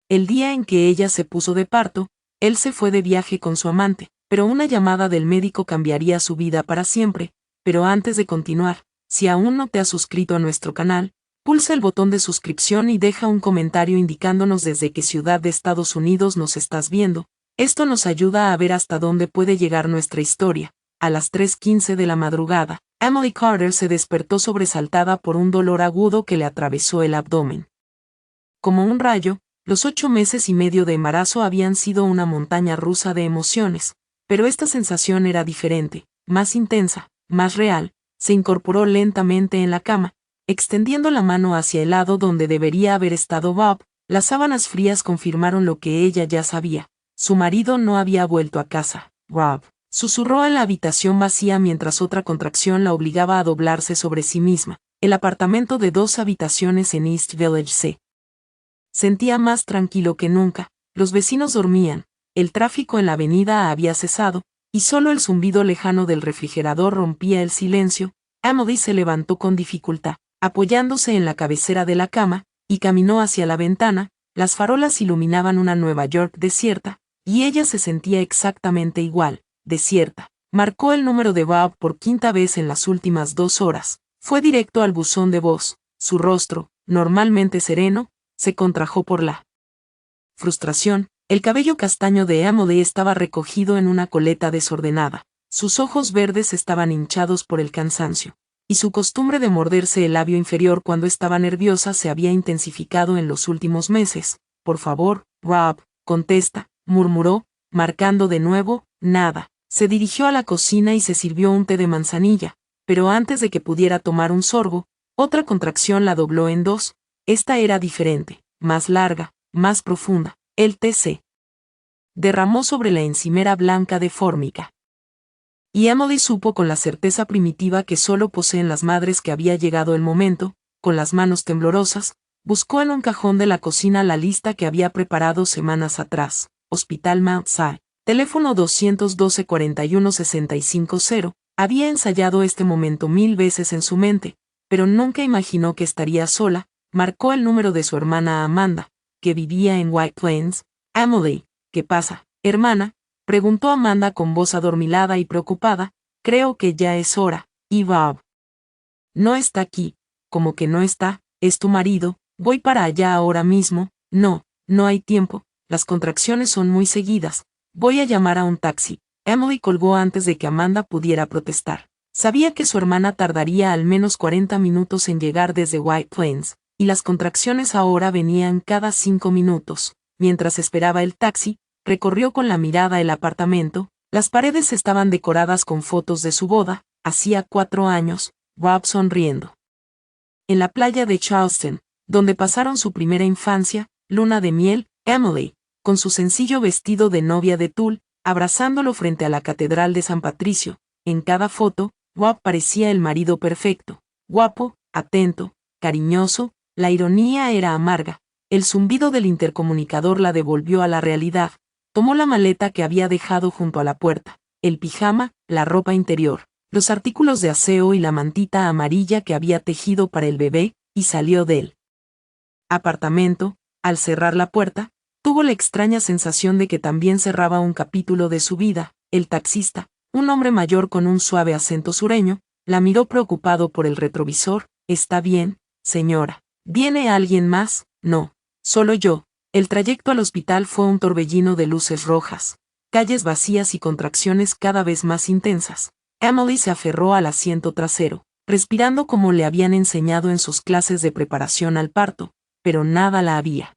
El día en que ella se puso de parto, él se fue de viaje con su amante, pero una llamada del médico cambiaría su vida para siempre. Pero antes de continuar, si aún no te has suscrito a nuestro canal, pulsa el botón de suscripción y deja un comentario indicándonos desde qué ciudad de Estados Unidos nos estás viendo. Esto nos ayuda a ver hasta dónde puede llegar nuestra historia. A las 3:15 de la madrugada, Emily Carter se despertó sobresaltada por un dolor agudo que le atravesó el abdomen. Como un rayo, los 8 meses y medio de embarazo habían sido una montaña rusa de emociones, pero esta sensación era diferente, más intensa, más real. Se incorporó lentamente en la cama, extendiendo la mano hacia el lado donde debería haber estado Bob. Las sábanas frías confirmaron lo que ella ya sabía. Su marido no había vuelto a casa. Rob susurró en la habitación vacía mientras otra contracción la obligaba a doblarse sobre sí misma. El apartamento de 2 habitaciones en East Village se sentía más tranquilo que nunca. Los vecinos dormían, el tráfico en la avenida había cesado, y solo el zumbido lejano del refrigerador rompía el silencio. Emily se levantó con dificultad, apoyándose en la cabecera de la cama, y caminó hacia la ventana. Las farolas iluminaban una Nueva York desierta, y ella se sentía exactamente igual, desierta. Marcó el número de Bob por 5ª vez en las últimas 2 horas. Fue directo al buzón de voz. Su rostro, normalmente sereno, se contrajo por la frustración. El cabello castaño de Emily estaba recogido en una coleta desordenada. Sus ojos verdes estaban hinchados por el cansancio, y su costumbre de morderse el labio inferior cuando estaba nerviosa se había intensificado en los últimos meses. Por favor, Rob, contesta, murmuró, marcando de nuevo. Nada. Se dirigió a la cocina y se sirvió un té de manzanilla, pero antes de que pudiera tomar un sorbo, otra contracción la dobló en 2. Esta era diferente, más larga, más profunda. El té se derramó sobre la encimera blanca de fórmica. Y Emily supo con la certeza primitiva que solo poseen las madres que había llegado el momento. Con las manos temblorosas, buscó en un cajón de la cocina la lista que había preparado semanas atrás. Hospital Mount Sinai. Teléfono 212-41-650. Había ensayado este momento 1000 veces en su mente, pero nunca imaginó que estaría sola. Marcó el número de su hermana Amanda, que vivía en White Plains. Emily, ¿qué pasa, hermana?, preguntó Amanda con voz adormilada y preocupada. Creo que ya es hora. ¿Y Bob? No está aquí. ¿Cómo que no está? Es tu marido. Voy para allá ahora mismo. No, no hay tiempo. Las contracciones son muy seguidas. Voy a llamar a un taxi. Emily colgó antes de que Amanda pudiera protestar. Sabía que su hermana tardaría al menos 40 minutos en llegar desde White Plains, y las contracciones ahora venían cada 5 minutos. Mientras esperaba el taxi, recorrió con la mirada el apartamento. Las paredes estaban decoradas con fotos de su boda, hacía 4 años, Bob sonriendo. En la playa de Charleston, donde pasaron su primera infancia, luna de miel, Emily, con su sencillo vestido de novia de tul, abrazándolo frente a la Catedral de San Patricio. En cada foto, Bob parecía el marido perfecto, guapo, atento, cariñoso. La ironía era amarga. El zumbido del intercomunicador la devolvió a la realidad. Tomó la maleta que había dejado junto a la puerta, el pijama, la ropa interior, los artículos de aseo y la mantita amarilla que había tejido para el bebé, y salió del apartamento. Al cerrar la puerta, tuvo la extraña sensación de que también cerraba un capítulo de su vida. El taxista, un hombre mayor con un suave acento sureño, la miró preocupado por el retrovisor. ¿Está bien, señora? ¿Viene alguien más? No, solo yo. El trayecto al hospital fue un torbellino de luces rojas, calles vacías y contracciones cada vez más intensas. Emily se aferró al asiento trasero, respirando como le habían enseñado en sus clases de preparación al parto, pero nada la había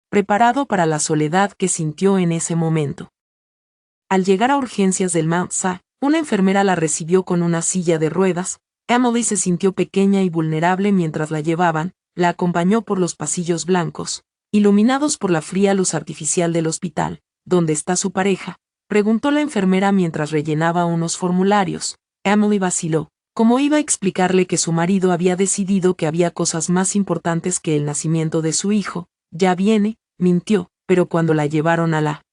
preparado para la soledad que sintió en ese momento. Al llegar a urgencias del Mount Sinai, una enfermera la recibió con una silla de ruedas. Emily se sintió pequeña y vulnerable mientras la llevaban. La acompañó por los pasillos blancos, iluminados por la fría luz artificial del hospital. ¿Dónde está su pareja?, preguntó la enfermera mientras rellenaba unos formularios. Emily vaciló. ¿Cómo iba a explicarle que su marido había decidido que había cosas más importantes que el nacimiento de su hijo? Ya viene, mintió, pero cuando la llevaron a la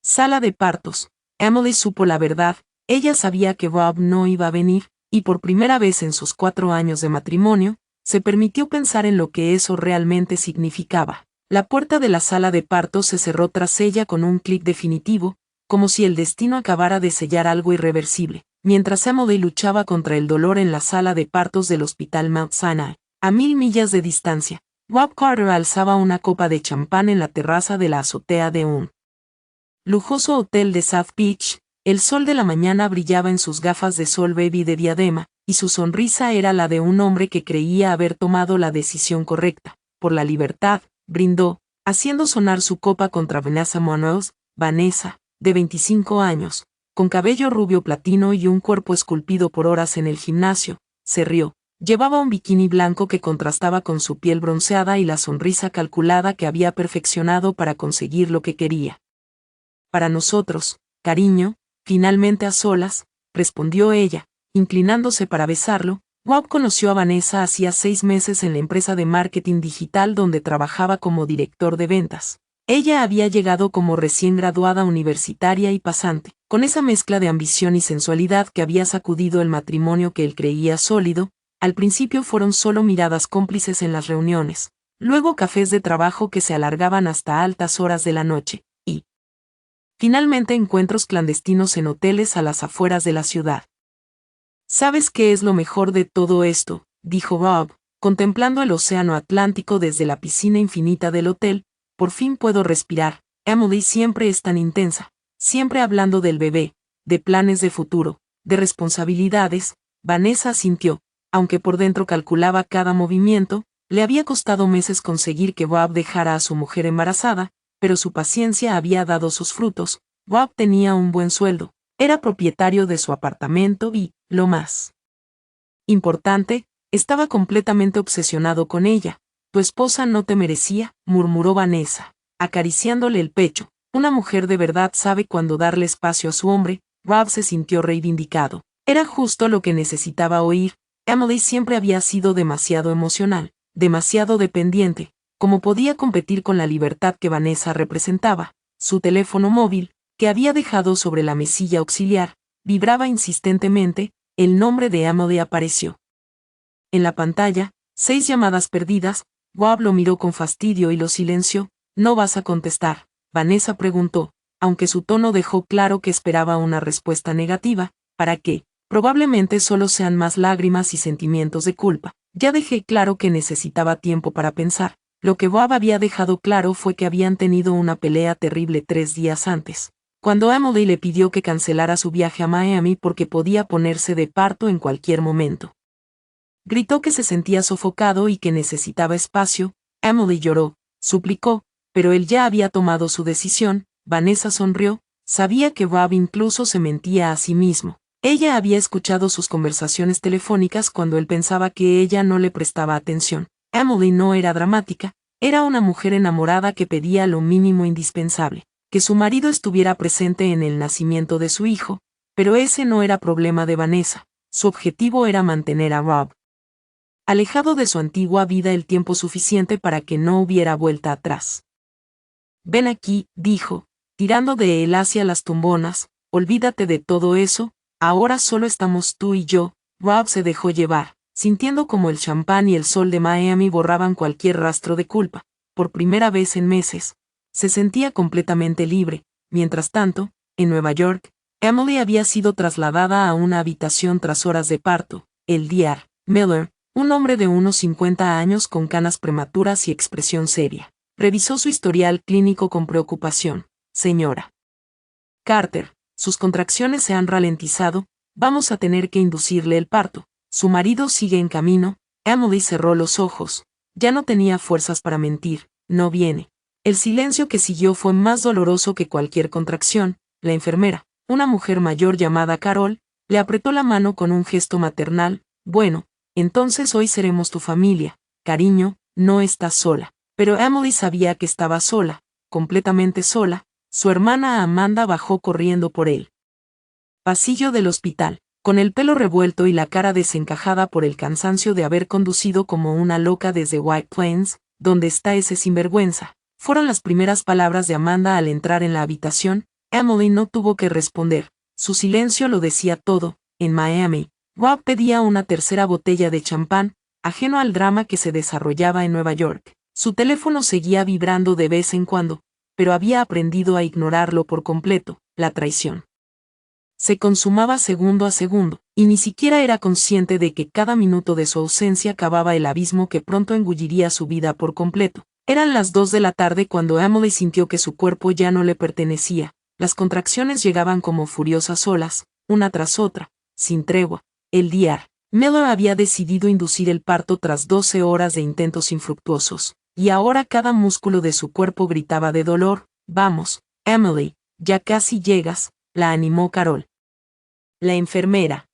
sala de partos, Emily supo la verdad. Ella sabía que Bob no iba a venir, y por primera vez en sus 4 años de matrimonio, se permitió pensar en lo que eso realmente significaba. La puerta de la sala de partos se cerró tras ella con un clic definitivo, como si el destino acabara de sellar algo irreversible, mientras Emily luchaba contra el dolor en la sala de partos del Hospital Mount Sinai, a 1000 millas de distancia. Rob Carter alzaba una copa de champán en la terraza de la azotea de un lujoso hotel de South Beach. El sol de la mañana brillaba en sus gafas de sol baby de diadema, y su sonrisa era la de un hombre que creía haber tomado la decisión correcta. Por la libertad, brindó, haciendo sonar su copa contra Vanessa Monroe. Vanessa, de 25 años, con cabello rubio platino y un cuerpo esculpido por horas en el gimnasio, se rió. Llevaba un bikini blanco que contrastaba con su piel bronceada y la sonrisa calculada que había perfeccionado para conseguir lo que quería. Para nosotros, cariño, finalmente a solas, respondió ella, inclinándose para besarlo. Rob conoció a Vanessa hacía 6 meses en la empresa de marketing digital donde trabajaba como director de ventas. Ella había llegado como recién graduada universitaria y pasante, con esa mezcla de ambición y sensualidad que había sacudido el matrimonio que él creía sólido. Al principio fueron solo miradas cómplices en las reuniones, luego cafés de trabajo que se alargaban hasta altas horas de la noche, y finalmente encuentros clandestinos en hoteles a las afueras de la ciudad. ¿Sabes qué es lo mejor de todo esto?, dijo Rob, contemplando el océano Atlántico desde la piscina infinita del hotel. Por fin puedo respirar. Emily siempre es tan intensa, siempre hablando del bebé, de planes de futuro, de responsabilidades. Vanessa asintió, aunque por dentro calculaba cada movimiento. Le había costado meses conseguir que Rob dejara a su mujer embarazada, pero su paciencia había dado sus frutos. Rob tenía un buen sueldo, era propietario de su apartamento y, lo más importante, estaba completamente obsesionado con ella. Tu esposa no te merecía, murmuró Vanessa, acariciándole el pecho. Una mujer de verdad sabe cuándo darle espacio a su hombre. Rob se sintió reivindicado. Era justo lo que necesitaba oír. Emily siempre había sido demasiado emocional, demasiado dependiente. ¿Cómo podía competir con la libertad que Vanessa representaba? Su teléfono móvil, que había dejado sobre la mesilla auxiliar, vibraba insistentemente. El nombre de Emily apareció en la pantalla. 6 llamadas perdidas. Rob lo miró con fastidio y lo silenció. ¿No vas a contestar?, Vanessa preguntó, aunque su tono dejó claro que esperaba una respuesta negativa. ¿Para qué? Probablemente solo sean más lágrimas y sentimientos de culpa. Ya dejé claro que necesitaba tiempo para pensar. Lo que Rob había dejado claro fue que habían tenido una pelea terrible 3 días antes, cuando Emily le pidió que cancelara su viaje a Miami porque podía ponerse de parto en cualquier momento. Gritó que se sentía sofocado y que necesitaba espacio. Emily lloró, suplicó, pero él ya había tomado su decisión. Vanessa sonrió, sabía que Rob incluso se mentía a sí mismo. Ella había escuchado sus conversaciones telefónicas cuando él pensaba que ella no le prestaba atención. Emily no era dramática, era una mujer enamorada que pedía lo mínimo indispensable, que su marido estuviera presente en el nacimiento de su hijo, pero ese no era problema de Vanessa. Su objetivo era mantener a Rob alejado de su antigua vida el tiempo suficiente para que no hubiera vuelta atrás. Ven aquí, dijo, tirando de él hacia las tumbonas, olvídate de todo eso, ahora solo estamos tú y yo. Rob se dejó llevar, sintiendo como el champán y el sol de Miami borraban cualquier rastro de culpa. Por primera vez en meses, se sentía completamente libre. Mientras tanto, en Nueva York, Emily había sido trasladada a una habitación tras horas de parto. El Dr. Miller, un hombre de unos 50 años con canas prematuras y expresión seria, revisó su historial clínico con preocupación. Señora Carter, sus contracciones se han ralentizado, vamos a tener que inducirle el parto. Su marido sigue en camino. Emily cerró los ojos. Ya no tenía fuerzas para mentir. No viene. El silencio que siguió fue más doloroso que cualquier contracción. La enfermera, una mujer mayor llamada Carol, le apretó la mano con un gesto maternal. Bueno, entonces hoy seremos tu familia, cariño, no estás sola. Pero Emily sabía que estaba sola, completamente sola. Su hermana Amanda bajó corriendo por el pasillo del hospital, con el pelo revuelto y la cara desencajada por el cansancio de haber conducido como una loca desde White Plains. ¿Dónde está ese sinvergüenza?, fueron las primeras palabras de Amanda al entrar en la habitación. Emily no tuvo que responder, su silencio lo decía todo. En Miami, Rob pedía una tercera botella de champán, ajeno al drama que se desarrollaba en Nueva York. Su teléfono seguía vibrando de vez en cuando, pero había aprendido a ignorarlo por completo. La traición se consumaba segundo a segundo, y ni siquiera era consciente de que cada minuto de su ausencia cavaba el abismo que pronto engulliría su vida por completo. Eran las 2 de la tarde cuando Emily sintió que su cuerpo ya no le pertenecía. Las contracciones llegaban como furiosas olas, una tras otra, sin tregua. El Dr. Miller había decidido inducir el parto tras 12 horas de intentos infructuosos, y ahora cada músculo de su cuerpo gritaba de dolor. Vamos, Emily, ya casi llegas, la animó Carol, la enfermera,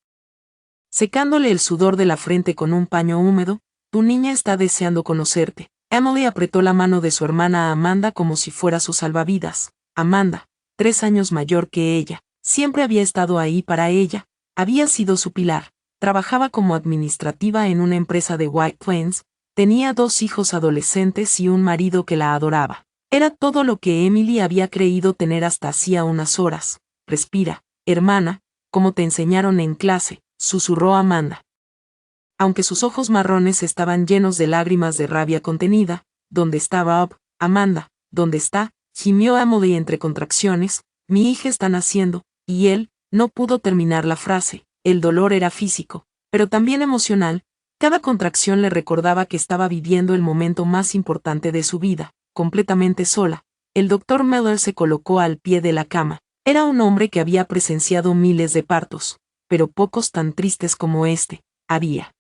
secándole el sudor de la frente con un paño húmedo. Tu niña está deseando conocerte. Emily apretó la mano de su hermana Amanda como si fuera su salvavidas. Amanda, 3 años mayor que ella, siempre había estado ahí para ella, había sido su pilar. Trabajaba como administrativa en una empresa de White Plains, tenía 2 hijos adolescentes y un marido que la adoraba. Era todo lo que Emily había creído tener hasta hacía unas horas. Respira, hermana, como te enseñaron en clase, susurró Amanda. Aunque sus ojos marrones estaban llenos de lágrimas de rabia contenida. ¿Dónde está Bob, Amanda? ¿Dónde está? Gimió Emily entre contracciones. Mi hija está naciendo, y él no pudo terminar la frase. El dolor era físico, pero también emocional. Cada contracción le recordaba que estaba viviendo el momento más importante de su vida, completamente sola. El Dr. Miller se colocó al pie de la cama. Era un hombre que había presenciado miles de partos, pero pocos tan tristes como este. Había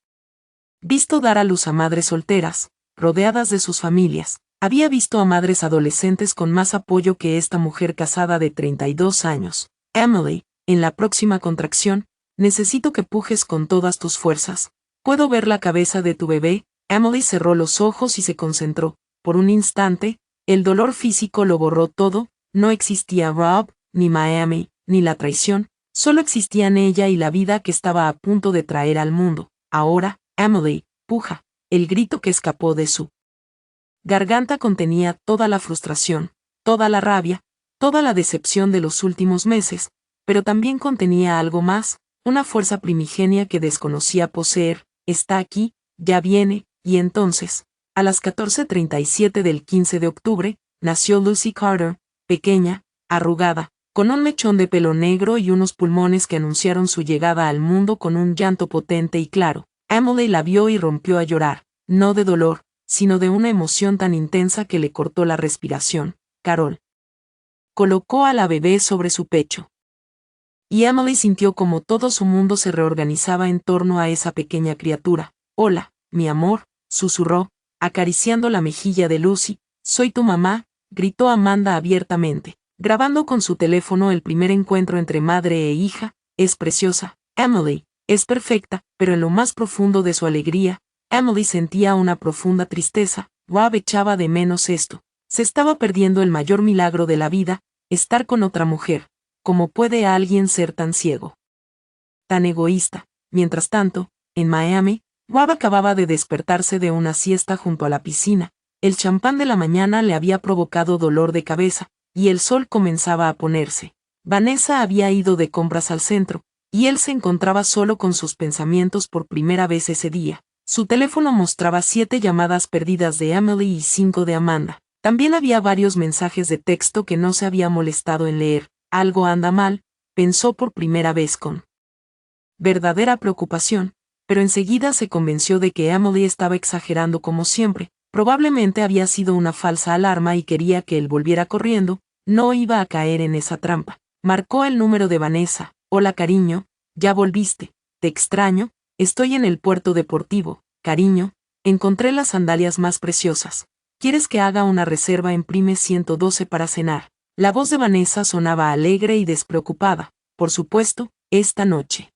visto dar a luz a madres solteras, rodeadas de sus familias. Había visto a madres adolescentes con más apoyo que esta mujer casada de 32 años. Emily, en la próxima contracción, necesito que pujes con todas tus fuerzas. ¿Puedo ver la cabeza de tu bebé? Emily cerró los ojos y se concentró. Por un instante, el dolor físico lo borró todo. No existía Rob, ni Miami, ni la traición. Solo existían ella y la vida que estaba a punto de traer al mundo. Ahora, Emily, puja. El grito que escapó de su garganta contenía toda la frustración, toda la rabia, toda la decepción de los últimos meses, pero también contenía algo más, una fuerza primigenia que desconocía poseer. Está aquí, ya viene, y entonces, a las 14:37 del 15 de octubre, nació Lucy Carter, pequeña, arrugada, con un mechón de pelo negro y unos pulmones que anunciaron su llegada al mundo con un llanto potente y claro. Emily la vio y rompió a llorar, no de dolor, sino de una emoción tan intensa que le cortó la respiración. Carol colocó a la bebé sobre su pecho. Y Emily sintió como todo su mundo se reorganizaba en torno a esa pequeña criatura. Hola, mi amor, susurró, acariciando la mejilla de Lucy. Soy tu mamá, gritó Amanda abiertamente, grabando con su teléfono el primer encuentro entre madre e hija. Es preciosa, Emily. Es perfecta, pero en lo más profundo de su alegría, Emily sentía una profunda tristeza. Rob echaba de menos esto. Se estaba perdiendo el mayor milagro de la vida, estar con otra mujer. ¿Cómo puede alguien ser tan ciego? Tan egoísta. Mientras tanto, en Miami, Rob acababa de despertarse de una siesta junto a la piscina. El champán de la mañana le había provocado dolor de cabeza, y el sol comenzaba a ponerse. Vanessa había ido de compras al centro, y él se encontraba solo con sus pensamientos por primera vez ese día. Su teléfono mostraba 7 llamadas perdidas de Emily y 5 de Amanda. También había varios mensajes de texto que no se había molestado en leer. Algo anda mal, pensó por primera vez con verdadera preocupación, pero enseguida se convenció de que Emily estaba exagerando como siempre. Probablemente había sido una falsa alarma y quería que él volviera corriendo. No iba a caer en esa trampa. Marcó el número de Vanessa. Hola cariño, ya volviste, te extraño, estoy en el puerto deportivo, cariño, encontré las sandalias más preciosas. ¿Quieres que haga una reserva en Prime 112 para cenar? La voz de Vanessa sonaba alegre y despreocupada. Por supuesto, esta noche.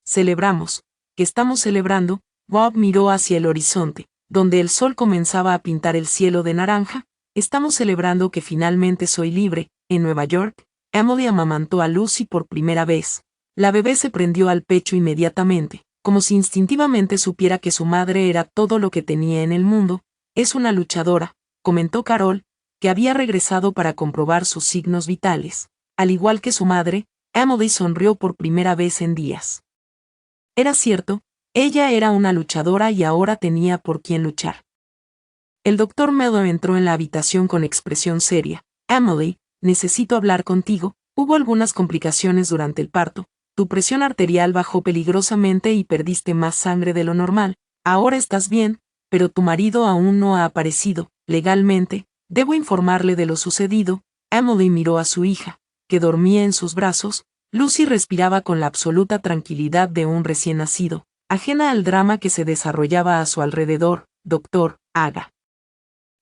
Celebramos. ¿Qué estamos celebrando? Bob miró hacia el horizonte, donde el sol comenzaba a pintar el cielo de naranja. Estamos celebrando que finalmente soy libre. En Nueva York, Emily amamantó a Lucy por primera vez. La bebé se prendió al pecho inmediatamente, como si instintivamente supiera que su madre era todo lo que tenía en el mundo. Es una luchadora, comentó Carol, que había regresado para comprobar sus signos vitales. Al igual que su madre, Emily sonrió por primera vez en días. Era cierto, ella era una luchadora y ahora tenía por quién luchar. El doctor Miller entró en la habitación con expresión seria. Emily, necesito hablar contigo. Hubo algunas complicaciones durante el parto. Tu presión arterial bajó peligrosamente y perdiste más sangre de lo normal. Ahora estás bien, pero tu marido aún no ha aparecido. Legalmente, debo informarle de lo sucedido. Emily miró a su hija, que dormía en sus brazos. Lucy respiraba con la absoluta tranquilidad de un recién nacido, ajena al drama que se desarrollaba a su alrededor. Doctor, haga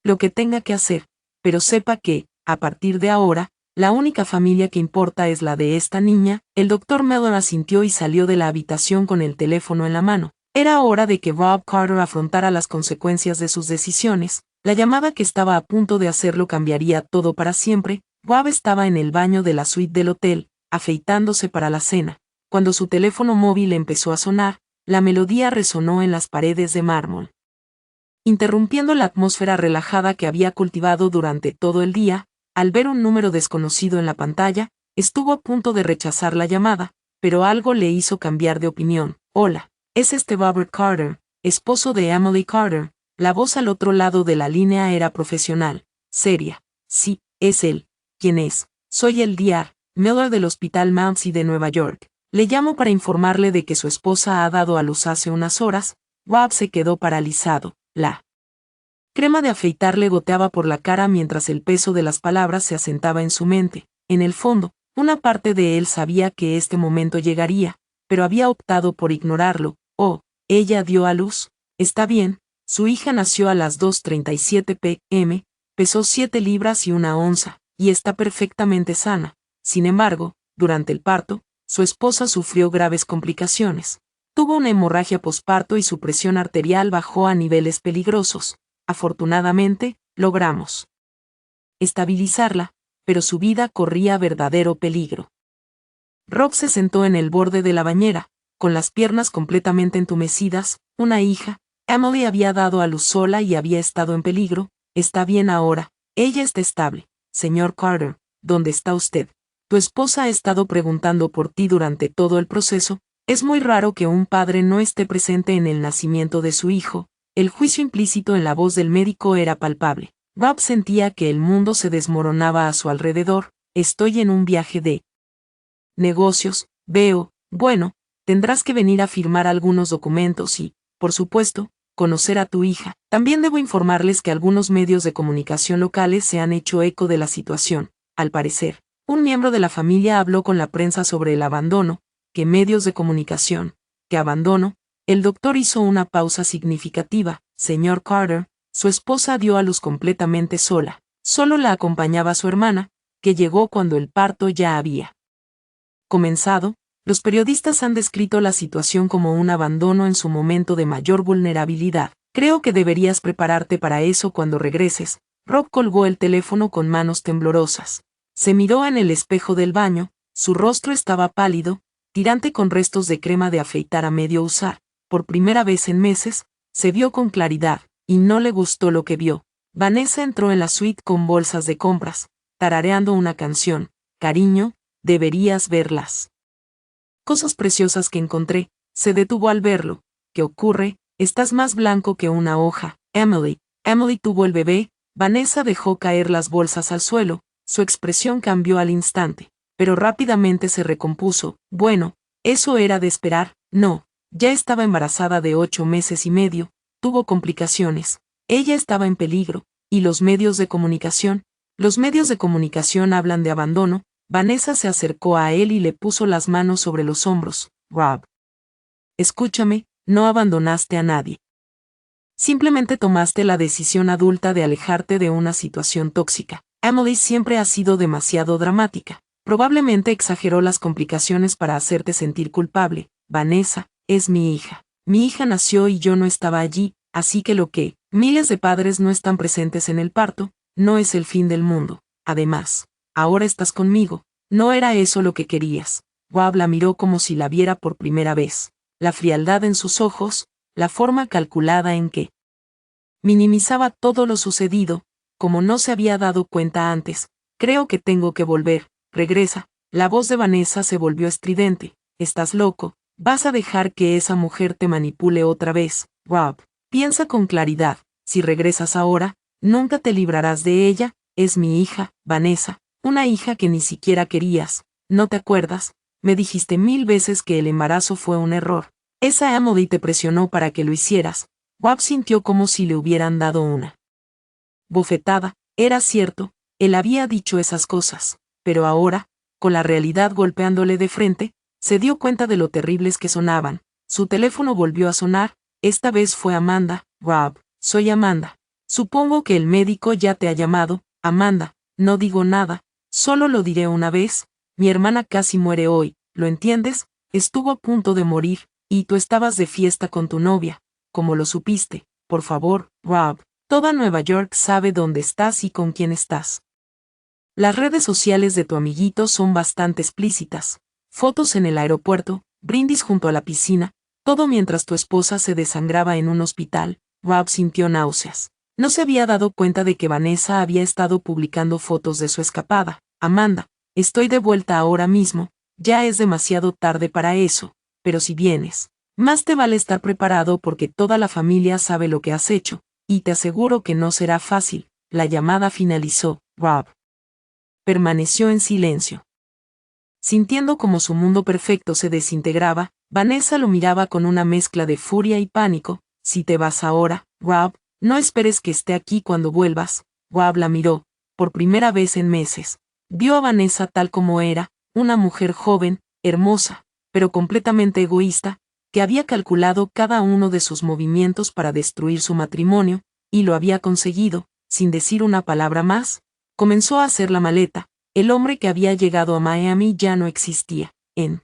lo que tenga que hacer, pero sepa que, a partir de ahora, la única familia que importa es la de esta niña. El doctor Miller asintió y salió de la habitación con el teléfono en la mano. Era hora de que Rob Carter afrontara las consecuencias de sus decisiones. La llamada que estaba a punto de hacerlo cambiaría todo para siempre. Rob estaba en el baño de la suite del hotel, afeitándose para la cena. Cuando su teléfono móvil empezó a sonar, la melodía resonó en las paredes de mármol, interrumpiendo la atmósfera relajada que había cultivado durante todo el día. Al ver un número desconocido en la pantalla, estuvo a punto de rechazar la llamada, pero algo le hizo cambiar de opinión. Hola, es Robert Carter, esposo de Emily Carter. La voz al otro lado de la línea era profesional, seria. Sí, es él. ¿Quién es? Soy el Dr. Miller del Hospital Mount Sinai de Nueva York. Le llamo para informarle de que su esposa ha dado a luz hace unas horas. Rob se quedó paralizado. La crema de afeitar le goteaba por la cara mientras el peso de las palabras se asentaba en su mente. En el fondo, una parte de él sabía que este momento llegaría, pero había optado por ignorarlo. Oh, ella dio a luz. Está bien, su hija nació a las 2:37 p.m., pesó 7 libras y 1 onza, y está perfectamente sana. Sin embargo, durante el parto, su esposa sufrió graves complicaciones. Tuvo una hemorragia posparto y su presión arterial bajó a niveles peligrosos. Afortunadamente, logramos estabilizarla, pero su vida corría verdadero peligro. Rob se sentó en el borde de la bañera, con las piernas completamente entumecidas. Una hija, Emily había dado a luz sola y había estado en peligro. Está bien ahora, ella está estable. Señor Carter, ¿dónde está usted? Tu esposa ha estado preguntando por ti durante todo el proceso. Es muy raro que un padre no esté presente en el nacimiento de su hijo. El juicio implícito en la voz del médico era palpable. Rob sentía que el mundo se desmoronaba a su alrededor. Estoy en un viaje de negocios, veo. Bueno, tendrás que venir a firmar algunos documentos y, por supuesto, conocer a tu hija. También debo informarles que algunos medios de comunicación locales se han hecho eco de la situación. Al parecer, un miembro de la familia habló con la prensa sobre el abandono. ¿Qué medios de comunicación? ¿Qué abandono? El doctor hizo una pausa significativa. Señor Carter, su esposa dio a luz completamente sola. Solo la acompañaba su hermana, que llegó cuando el parto ya había comenzado. Los periodistas han descrito la situación como un abandono en su momento de mayor vulnerabilidad. Creo que deberías prepararte para eso cuando regreses. Rob colgó el teléfono con manos temblorosas. Se miró en el espejo del baño. Su rostro estaba pálido, tirante con restos de crema de afeitar a medio usar. Por primera vez en meses, se vio con claridad, y no le gustó lo que vio. Vanessa entró en la suite con bolsas de compras, tarareando una canción. Cariño, deberías verlas cosas preciosas que encontré. Se detuvo al verlo. ¿Qué ocurre? Estás más blanco que una hoja. Emily tuvo el bebé. Vanessa dejó caer las bolsas al suelo. Su expresión cambió al instante, pero rápidamente se recompuso. Bueno, eso era de esperar. No, ya estaba embarazada de 8 meses y medio. Tuvo complicaciones. Ella estaba en peligro. ¿Y los medios de comunicación? Los medios de comunicación hablan de abandono. Vanessa se acercó a él y le puso las manos sobre los hombros. Rob, escúchame, no abandonaste a nadie. Simplemente tomaste la decisión adulta de alejarte de una situación tóxica. Emily siempre ha sido demasiado dramática. Probablemente exageró las complicaciones para hacerte sentir culpable. Vanessa, es mi hija. Mi hija nació y yo no estaba allí, así que lo que miles de padres no están presentes en el parto, no es el fin del mundo. Además, ahora estás conmigo. No era eso lo que querías. Rob la miró como si la viera por primera vez. La frialdad en sus ojos, la forma calculada en que minimizaba todo lo sucedido, como no se había dado cuenta antes. Creo que tengo que volver. Regresa. La voz de Vanessa se volvió estridente. Estás loco. Vas a dejar que esa mujer te manipule otra vez. Rob, piensa con claridad. si regresas ahora, nunca te librarás de ella, es mi hija, Vanessa, una hija que ni siquiera querías, ¿no te acuerdas? Me dijiste 1000 veces que el embarazo fue un error. Esa Emily te presionó para que lo hicieras. Rob sintió como si le hubieran dado una bofetada. Era cierto, él había dicho esas cosas, pero ahora, con la realidad golpeándole de frente, se dio cuenta de lo terribles que sonaban. Su teléfono volvió a sonar, esta vez fue Amanda. Rob, soy Amanda. Supongo que el médico ya te ha llamado. Amanda, no digo nada, solo lo diré una vez. Mi hermana casi muere hoy, ¿lo entiendes? Estuvo a punto de morir, y tú estabas de fiesta con tu novia. ¿Cómo lo supiste? Por favor, Rob. Toda Nueva York sabe dónde estás y con quién estás. Las redes sociales de tu amiguito son bastante explícitas. Fotos en el aeropuerto, brindis junto a la piscina, todo mientras tu esposa se desangraba en un hospital. Rob sintió náuseas. No se había dado cuenta de que Vanessa había estado publicando fotos de su escapada. Amanda, estoy de vuelta ahora mismo, ya es demasiado tarde para eso, pero si vienes, más te vale estar preparado porque toda la familia sabe lo que has hecho, y te aseguro que no será fácil. La llamada finalizó. Rob permaneció en silencio. Sintiendo como su mundo perfecto se desintegraba, Vanessa lo miraba con una mezcla de furia y pánico. Si te vas ahora, Rob, no esperes que esté aquí cuando vuelvas. Rob la miró, por primera vez en meses. Vio a Vanessa tal como era, una mujer joven, hermosa, pero completamente egoísta, que había calculado cada uno de sus movimientos para destruir su matrimonio, y lo había conseguido, sin decir una palabra más. Comenzó a hacer la maleta. El hombre que había llegado a Miami ya no existía. En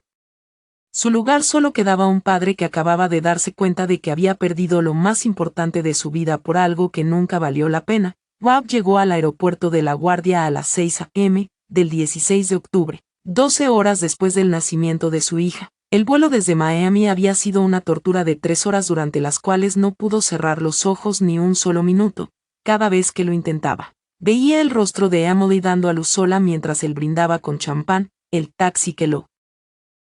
su lugar solo quedaba un padre que acababa de darse cuenta de que había perdido lo más importante de su vida por algo que nunca valió la pena. Rob llegó al aeropuerto de La Guardia a las 6 a.m. del 16 de octubre, 12 horas después del nacimiento de su hija. El vuelo desde Miami había sido una tortura de 3 horas durante las cuales no pudo cerrar los ojos ni un solo minuto, cada vez que lo intentaba. Veía el rostro de Emily dando a luz sola mientras él brindaba con champán. El taxi que lo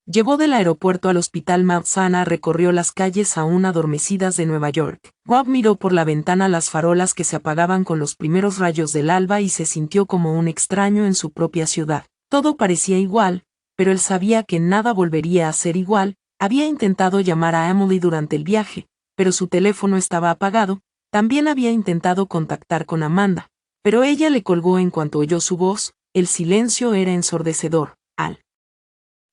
llevó del aeropuerto al hospital Mount Sinai recorrió las calles aún adormecidas de Nueva York. Rob miró por la ventana las farolas que se apagaban con los primeros rayos del alba y se sintió como un extraño en su propia ciudad. Todo parecía igual, pero él sabía que nada volvería a ser igual. Había intentado llamar a Emily durante el viaje, pero su teléfono estaba apagado. También había intentado contactar con Amanda, pero ella le colgó en cuanto oyó su voz. El silencio era ensordecedor. Al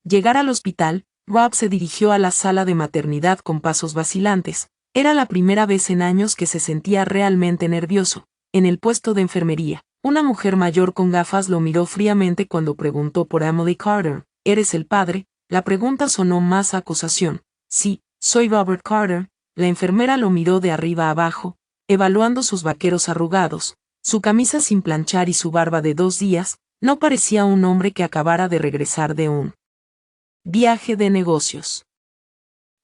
llegar al hospital, Rob se dirigió a la sala de maternidad con pasos vacilantes. Era la primera vez en años que se sentía realmente nervioso. En el puesto de enfermería, una mujer mayor con gafas lo miró fríamente cuando preguntó por Emily Carter. ¿Eres el padre? La pregunta sonó más a acusación. Sí, soy Robert Carter. La enfermera lo miró de arriba a abajo, evaluando sus vaqueros arrugados, su camisa sin planchar y su barba de 2 días. No parecía un hombre que acabara de regresar de un viaje de negocios.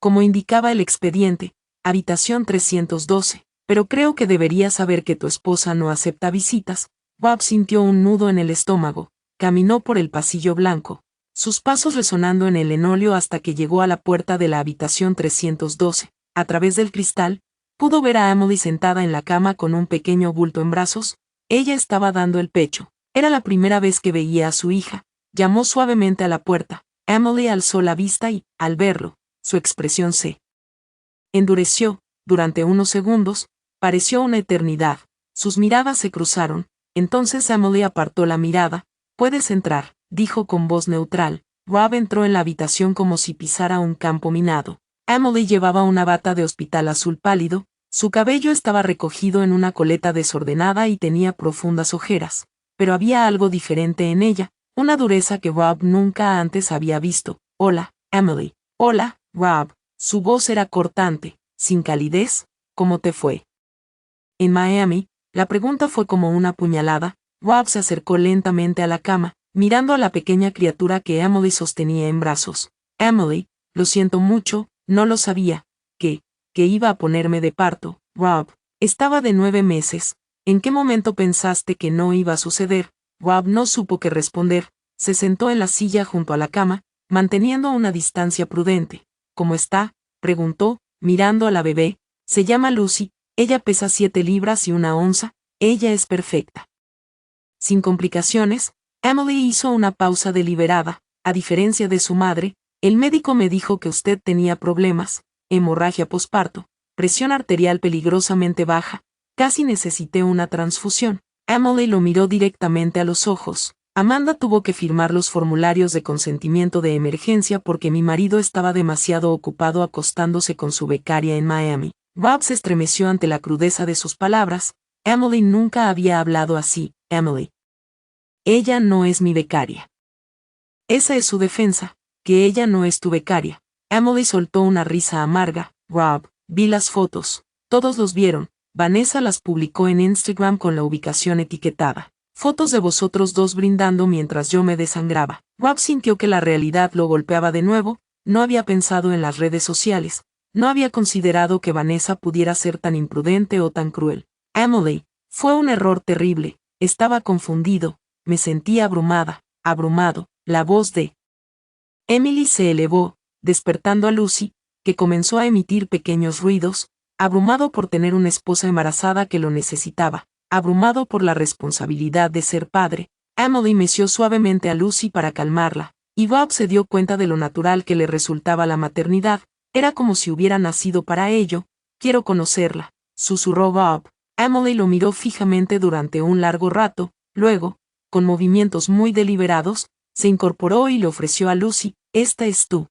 Como indicaba el expediente, habitación 312, pero creo que deberías saber que tu esposa no acepta visitas. Rob sintió un nudo en el estómago, caminó por el pasillo blanco, sus pasos resonando en el linóleo hasta que llegó a la puerta de la habitación 312. A través del cristal, pudo ver a Emily sentada en la cama con un pequeño bulto en brazos. Ella estaba dando el pecho. Era la primera vez que veía a su hija. Llamó suavemente a la puerta. Emily alzó la vista y, al verlo, su expresión se endureció. Durante unos segundos, pareció una eternidad. Sus miradas se cruzaron. Entonces Emily apartó la mirada. Puedes entrar, dijo con voz neutral. Rob entró en la habitación como si pisara un campo minado. Emily llevaba una bata de hospital azul pálido. Su cabello estaba recogido en una coleta desordenada y tenía profundas ojeras. Pero había algo diferente en ella. Una dureza que Rob nunca antes había visto. Hola, Emily. Hola, Rob. Su voz era cortante, sin calidez. ¿Cómo te fue? En Miami, la pregunta fue como una puñalada. Rob se acercó lentamente a la cama, mirando a la pequeña criatura que Emily sostenía en brazos. Emily, lo siento mucho, no lo sabía. Que iba a ponerme de parto. Rob, estaba de 9 meses. ¿En qué momento pensaste que no iba a suceder? Rob no supo qué responder. Se sentó en la silla junto a la cama, manteniendo una distancia prudente. ¿Cómo está?, preguntó, mirando a la bebé. Se llama Lucy, Ella pesa 7 libras y 1 onza, ella es perfecta. Sin complicaciones, Emily hizo una pausa deliberada. A diferencia de su madre, el médico me dijo que usted tenía problemas, hemorragia posparto, presión arterial peligrosamente baja, casi necesité una transfusión. Emily lo miró directamente a los ojos. Amanda tuvo que firmar los formularios de consentimiento de emergencia porque mi marido estaba demasiado ocupado acostándose con su becaria en Miami. Rob se estremeció ante la crudeza de sus palabras. Emily nunca había hablado así. Emily. Ella no es mi becaria. Esa es su defensa, que ella no es tu becaria. Emily soltó una risa amarga. Rob, vi las fotos. Todos los vieron. Vanessa las publicó en Instagram con la ubicación etiquetada. Fotos de vosotros dos brindando mientras yo me desangraba. Rob sintió que la realidad lo golpeaba de nuevo. No había pensado en las redes sociales. No había considerado que Vanessa pudiera ser tan imprudente o tan cruel. Emily, fue un error terrible. Estaba confundido. Me sentía abrumada, abrumado. La voz de Emily se elevó, despertando a Lucy, que comenzó a emitir pequeños ruidos, abrumado por tener una esposa embarazada que lo necesitaba, abrumado por la responsabilidad de ser padre. Emily meció suavemente a Lucy para calmarla, y Bob se dio cuenta de lo natural que le resultaba la maternidad. Era como si hubiera nacido para ello. Quiero conocerla, susurró Bob. Emily lo miró fijamente durante un largo rato, luego, con movimientos muy deliberados, se incorporó y le ofreció a Lucy: esta es tu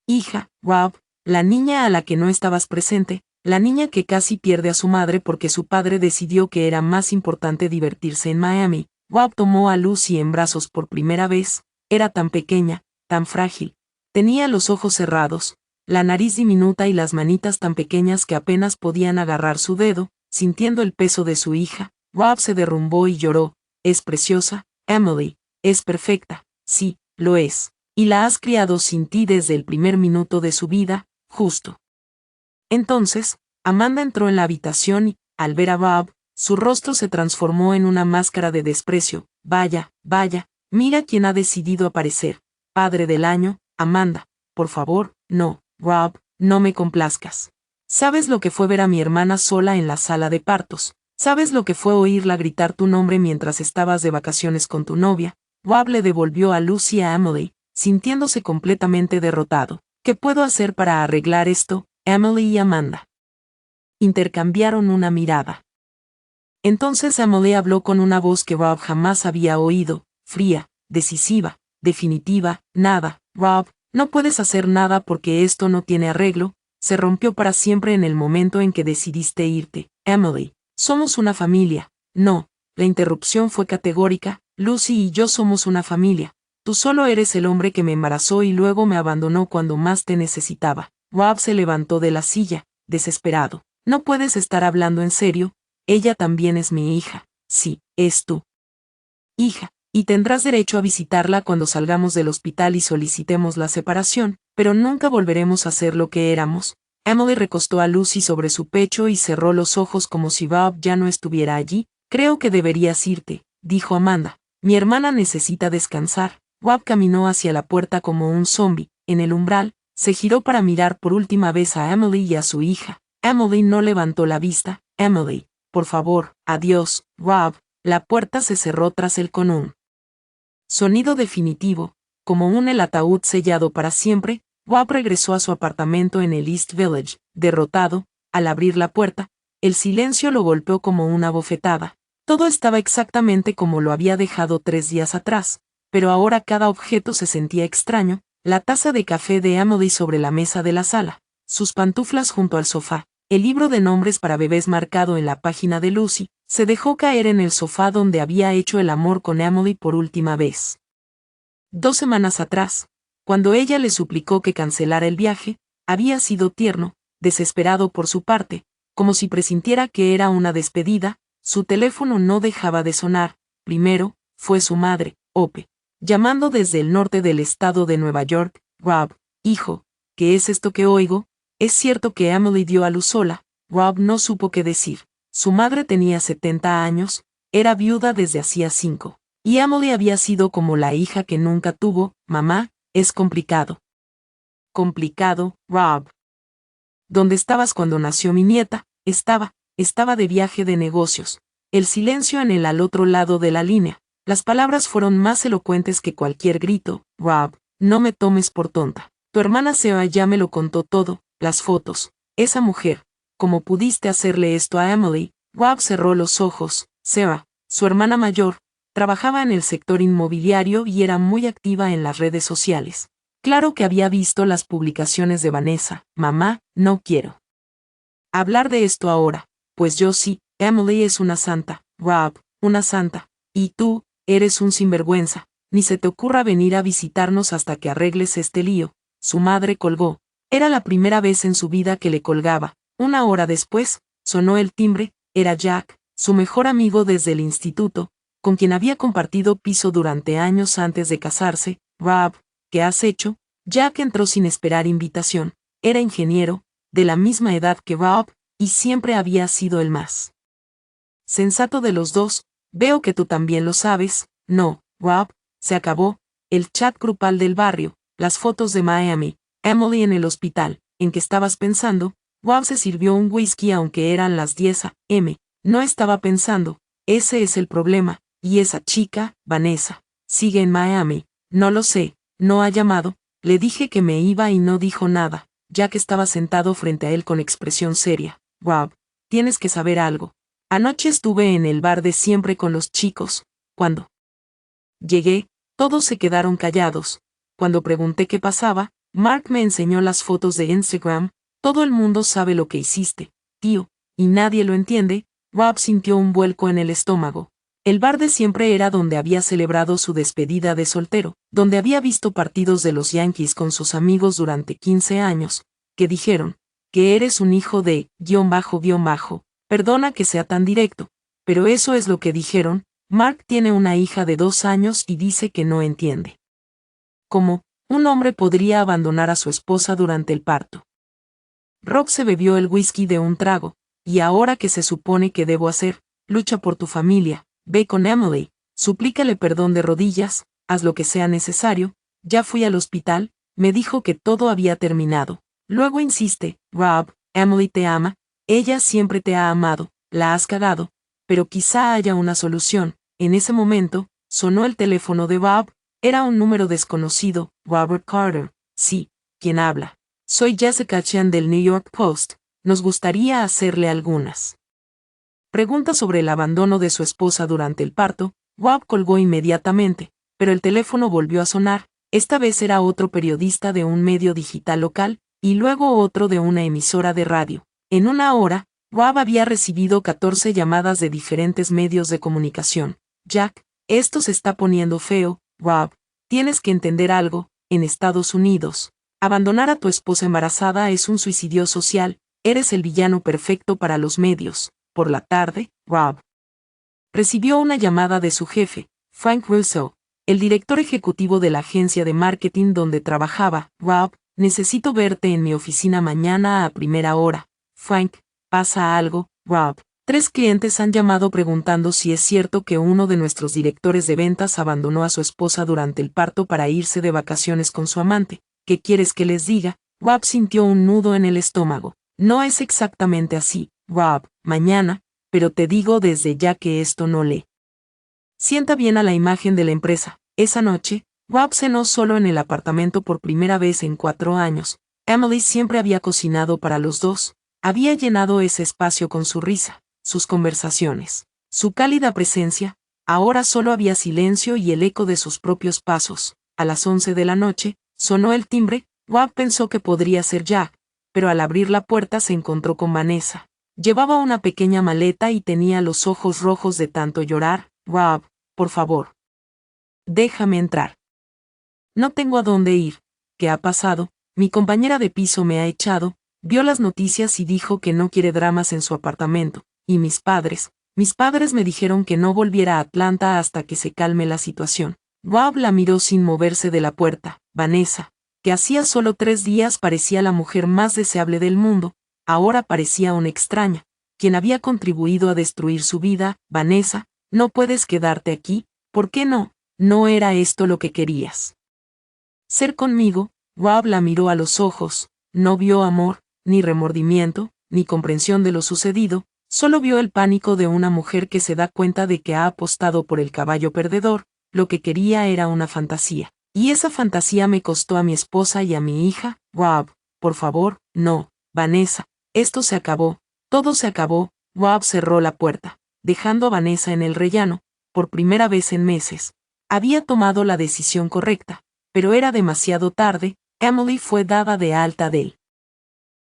hija, Rob, la niña a la que no estabas presente, la niña que casi pierde a su madre porque su padre decidió que era más importante divertirse en Miami. Rob tomó a Lucy en brazos por primera vez. Era tan pequeña, tan frágil. Tenía los ojos cerrados, la nariz diminuta y las manitas tan pequeñas que apenas podían agarrar su dedo. Sintiendo el peso de su hija, Rob se derrumbó y lloró. Es preciosa, Emily. Es perfecta, sí, lo es, y la has criado sin ti desde el primer minuto de su vida, justo. Entonces, Amanda entró en la habitación y, al ver a Bob, su rostro se transformó en una máscara de desprecio. Vaya, vaya, mira quién ha decidido aparecer. Padre del año, Amanda, por favor, no, Rob, no me complazcas. ¿Sabes lo que fue ver a mi hermana sola en la sala de partos? ¿Sabes lo que fue oírla gritar tu nombre mientras estabas de vacaciones con tu novia? Rob le devolvió a Lucy a Emily, sintiéndose completamente derrotado. ¿Qué puedo hacer para arreglar esto? Emily y Amanda intercambiaron una mirada. Entonces Emily habló con una voz que Rob jamás había oído, fría, decisiva, definitiva. Nada, Rob, no puedes hacer nada porque esto no tiene arreglo. Se rompió para siempre en el momento en que decidiste irte. Emily, somos una familia. No, la interrupción fue categórica. Lucy y yo somos una familia. Tú solo eres el hombre que me embarazó y luego me abandonó cuando más te necesitaba. Rob se levantó de la silla, desesperado. No puedes estar hablando en serio. Ella también es mi hija. Sí, es tu hija, y tendrás derecho a visitarla cuando salgamos del hospital y solicitemos la separación, pero nunca volveremos a ser lo que éramos. Emily recostó a Lucy sobre su pecho y cerró los ojos como si Bob ya no estuviera allí. Creo que deberías irte, dijo Amanda. Mi hermana necesita descansar. Rob caminó hacia la puerta como un zombi. En el umbral, se giró para mirar por última vez a Emily y a su hija. Emily no levantó la vista. Emily, por favor, adiós, Rob. La puerta se cerró tras él con un sonido definitivo, como el ataúd sellado para siempre. Rob regresó a su apartamento en el East Village, derrotado. Al abrir la puerta, el silencio lo golpeó como una bofetada. Todo estaba exactamente como lo había dejado 3 días atrás, pero ahora cada objeto se sentía extraño. La taza de café de Emily sobre la mesa de la sala, sus pantuflas junto al sofá, el libro de nombres para bebés marcado en la página de Lucy. Se dejó caer en el sofá donde había hecho el amor con Emily por última vez 2 semanas atrás, cuando ella le suplicó que cancelara el viaje. Había sido tierno, desesperado por su parte, como si presintiera que era una despedida. Su teléfono no dejaba de sonar. Primero, fue su madre, Ope, llamando desde el norte del estado de Nueva York. Rob, hijo, ¿qué es esto que oigo? ¿Es cierto que Emily dio a luz sola? Rob no supo qué decir. Su madre tenía 70 años, era viuda desde hacía 5, y Emily había sido como la hija que nunca tuvo. Mamá, es complicado. Complicado, Rob. ¿Dónde estabas cuando nació mi nieta? Estaba de viaje de negocios. El silencio en el al otro lado de la línea. Las palabras fueron más elocuentes que cualquier grito. Rob, no me tomes por tonta. Tu hermana Sarah ya me lo contó todo, las fotos. Esa mujer. ¿Cómo pudiste hacerle esto a Emily? Rob cerró los ojos. Sarah, su hermana mayor, trabajaba en el sector inmobiliario y era muy activa en las redes sociales. Claro que había visto las publicaciones de Vanessa. Mamá, no quiero hablar de esto ahora, pues yo sí, Emily es una santa, Rob, una santa, y tú, eres un sinvergüenza, ni se te ocurra venir a visitarnos hasta que arregles este lío. Su madre colgó. Era la primera vez en su vida que le colgaba. Una hora después, sonó el timbre, era Jack, su mejor amigo desde el instituto, con quien había compartido piso durante años antes de casarse. Rob, ¿qué has hecho? Jack entró sin esperar invitación. Era ingeniero, de la misma edad que Rob, y siempre había sido el más sensato de los dos. Veo que tú también lo sabes. No, Rob, se acabó. El chat grupal del barrio, las fotos de Miami, Emily en el hospital, ¿en qué estabas pensando? Rob se sirvió un whisky aunque eran las 10 a.m. No estaba pensando, ese es el problema, y esa chica, Vanessa, sigue en Miami. No lo sé, no ha llamado. Le dije que me iba y no dijo nada. Jack estaba sentado frente a él con expresión seria. Rob, tienes que saber algo. Anoche estuve en el bar de siempre con los chicos. Cuando llegué, todos se quedaron callados. Cuando pregunté qué pasaba, Mark me enseñó las fotos de Instagram. Todo el mundo sabe lo que hiciste, tío, y nadie lo entiende. Rob sintió un vuelco en el estómago. El bar de siempre era donde había celebrado su despedida de soltero, donde había visto partidos de los Yankees con sus amigos durante 15 años, que dijeron, que eres un hijo de, __. Perdona que sea tan directo, pero eso es lo que dijeron. Mark tiene una hija de 2 años y dice que no entiende cómo un hombre podría abandonar a su esposa durante el parto. Rob se bebió el whisky de un trago. ¿Y ahora qué se supone que debo hacer? Lucha por tu familia, ve con Emily, suplícale perdón de rodillas, haz lo que sea necesario. Ya fui al hospital, me dijo que todo había terminado. Luego insiste, Rob, Emily te ama, ella siempre te ha amado, la has cagado, pero quizá haya una solución. En ese momento, sonó el teléfono de Rob, era un número desconocido. Robert Carter. Sí, ¿quién habla? Soy Jessica Chan del New York Post. Nos gustaría hacerle algunas preguntas sobre el abandono de su esposa durante el parto. Rob colgó inmediatamente, pero el teléfono volvió a sonar. Esta vez era otro periodista de un medio digital local, y luego otro de una emisora de radio. En una hora, Rob había recibido 14 llamadas de diferentes medios de comunicación. Jack, esto se está poniendo feo. Rob, tienes que entender algo. En Estados Unidos, abandonar a tu esposa embarazada es un suicidio social. Eres el villano perfecto para los medios. Por la tarde, Rob recibió una llamada de su jefe, Frank Russo, el director ejecutivo de la agencia de marketing donde trabajaba. Rob, necesito verte en mi oficina mañana a primera hora. Frank, ¿pasa algo? Rob, 3 clientes han llamado preguntando si es cierto que uno de nuestros directores de ventas abandonó a su esposa durante el parto para irse de vacaciones con su amante. ¿Qué quieres que les diga? Rob sintió un nudo en el estómago. No es exactamente así, Rob, mañana, pero te digo desde ya que esto no le sienta bien a la imagen de la empresa. Esa noche, Rob cenó solo en el apartamento por primera vez en 4 años. Emily siempre había cocinado para los dos, había llenado ese espacio con su risa, sus conversaciones, su cálida presencia. Ahora solo había silencio y el eco de sus propios pasos. A las 11 de la noche, sonó el timbre. Rob pensó que podría ser Jack, pero al abrir la puerta se encontró con Vanessa. Llevaba una pequeña maleta y tenía los ojos rojos de tanto llorar. Rob, por favor, déjame entrar. No tengo a dónde ir. ¿Qué ha pasado? Mi compañera de piso me ha echado. Vio las noticias y dijo que no quiere dramas en su apartamento. Y mis padres me dijeron que no volviera a Atlanta hasta que se calme la situación. Rob la miró sin moverse de la puerta. Vanessa, que hacía solo 3 días parecía la mujer más deseable del mundo, ahora parecía una extraña, quien había contribuido a destruir su vida. Vanessa, no puedes quedarte aquí. ¿Por qué no? ¿No era esto lo que querías ser conmigo? Rob la miró a los ojos. No vio amor, ni remordimiento, ni comprensión de lo sucedido, solo vio el pánico de una mujer que se da cuenta de que ha apostado por el caballo perdedor. Lo que quería era una fantasía. Y esa fantasía me costó a mi esposa y a mi hija. Rob, por favor, no, Vanessa, esto se acabó, todo se acabó. Rob cerró la puerta, dejando a Vanessa en el rellano. Por primera vez en meses. Había tomado la decisión correcta, pero era demasiado tarde. Emily fue dada de alta del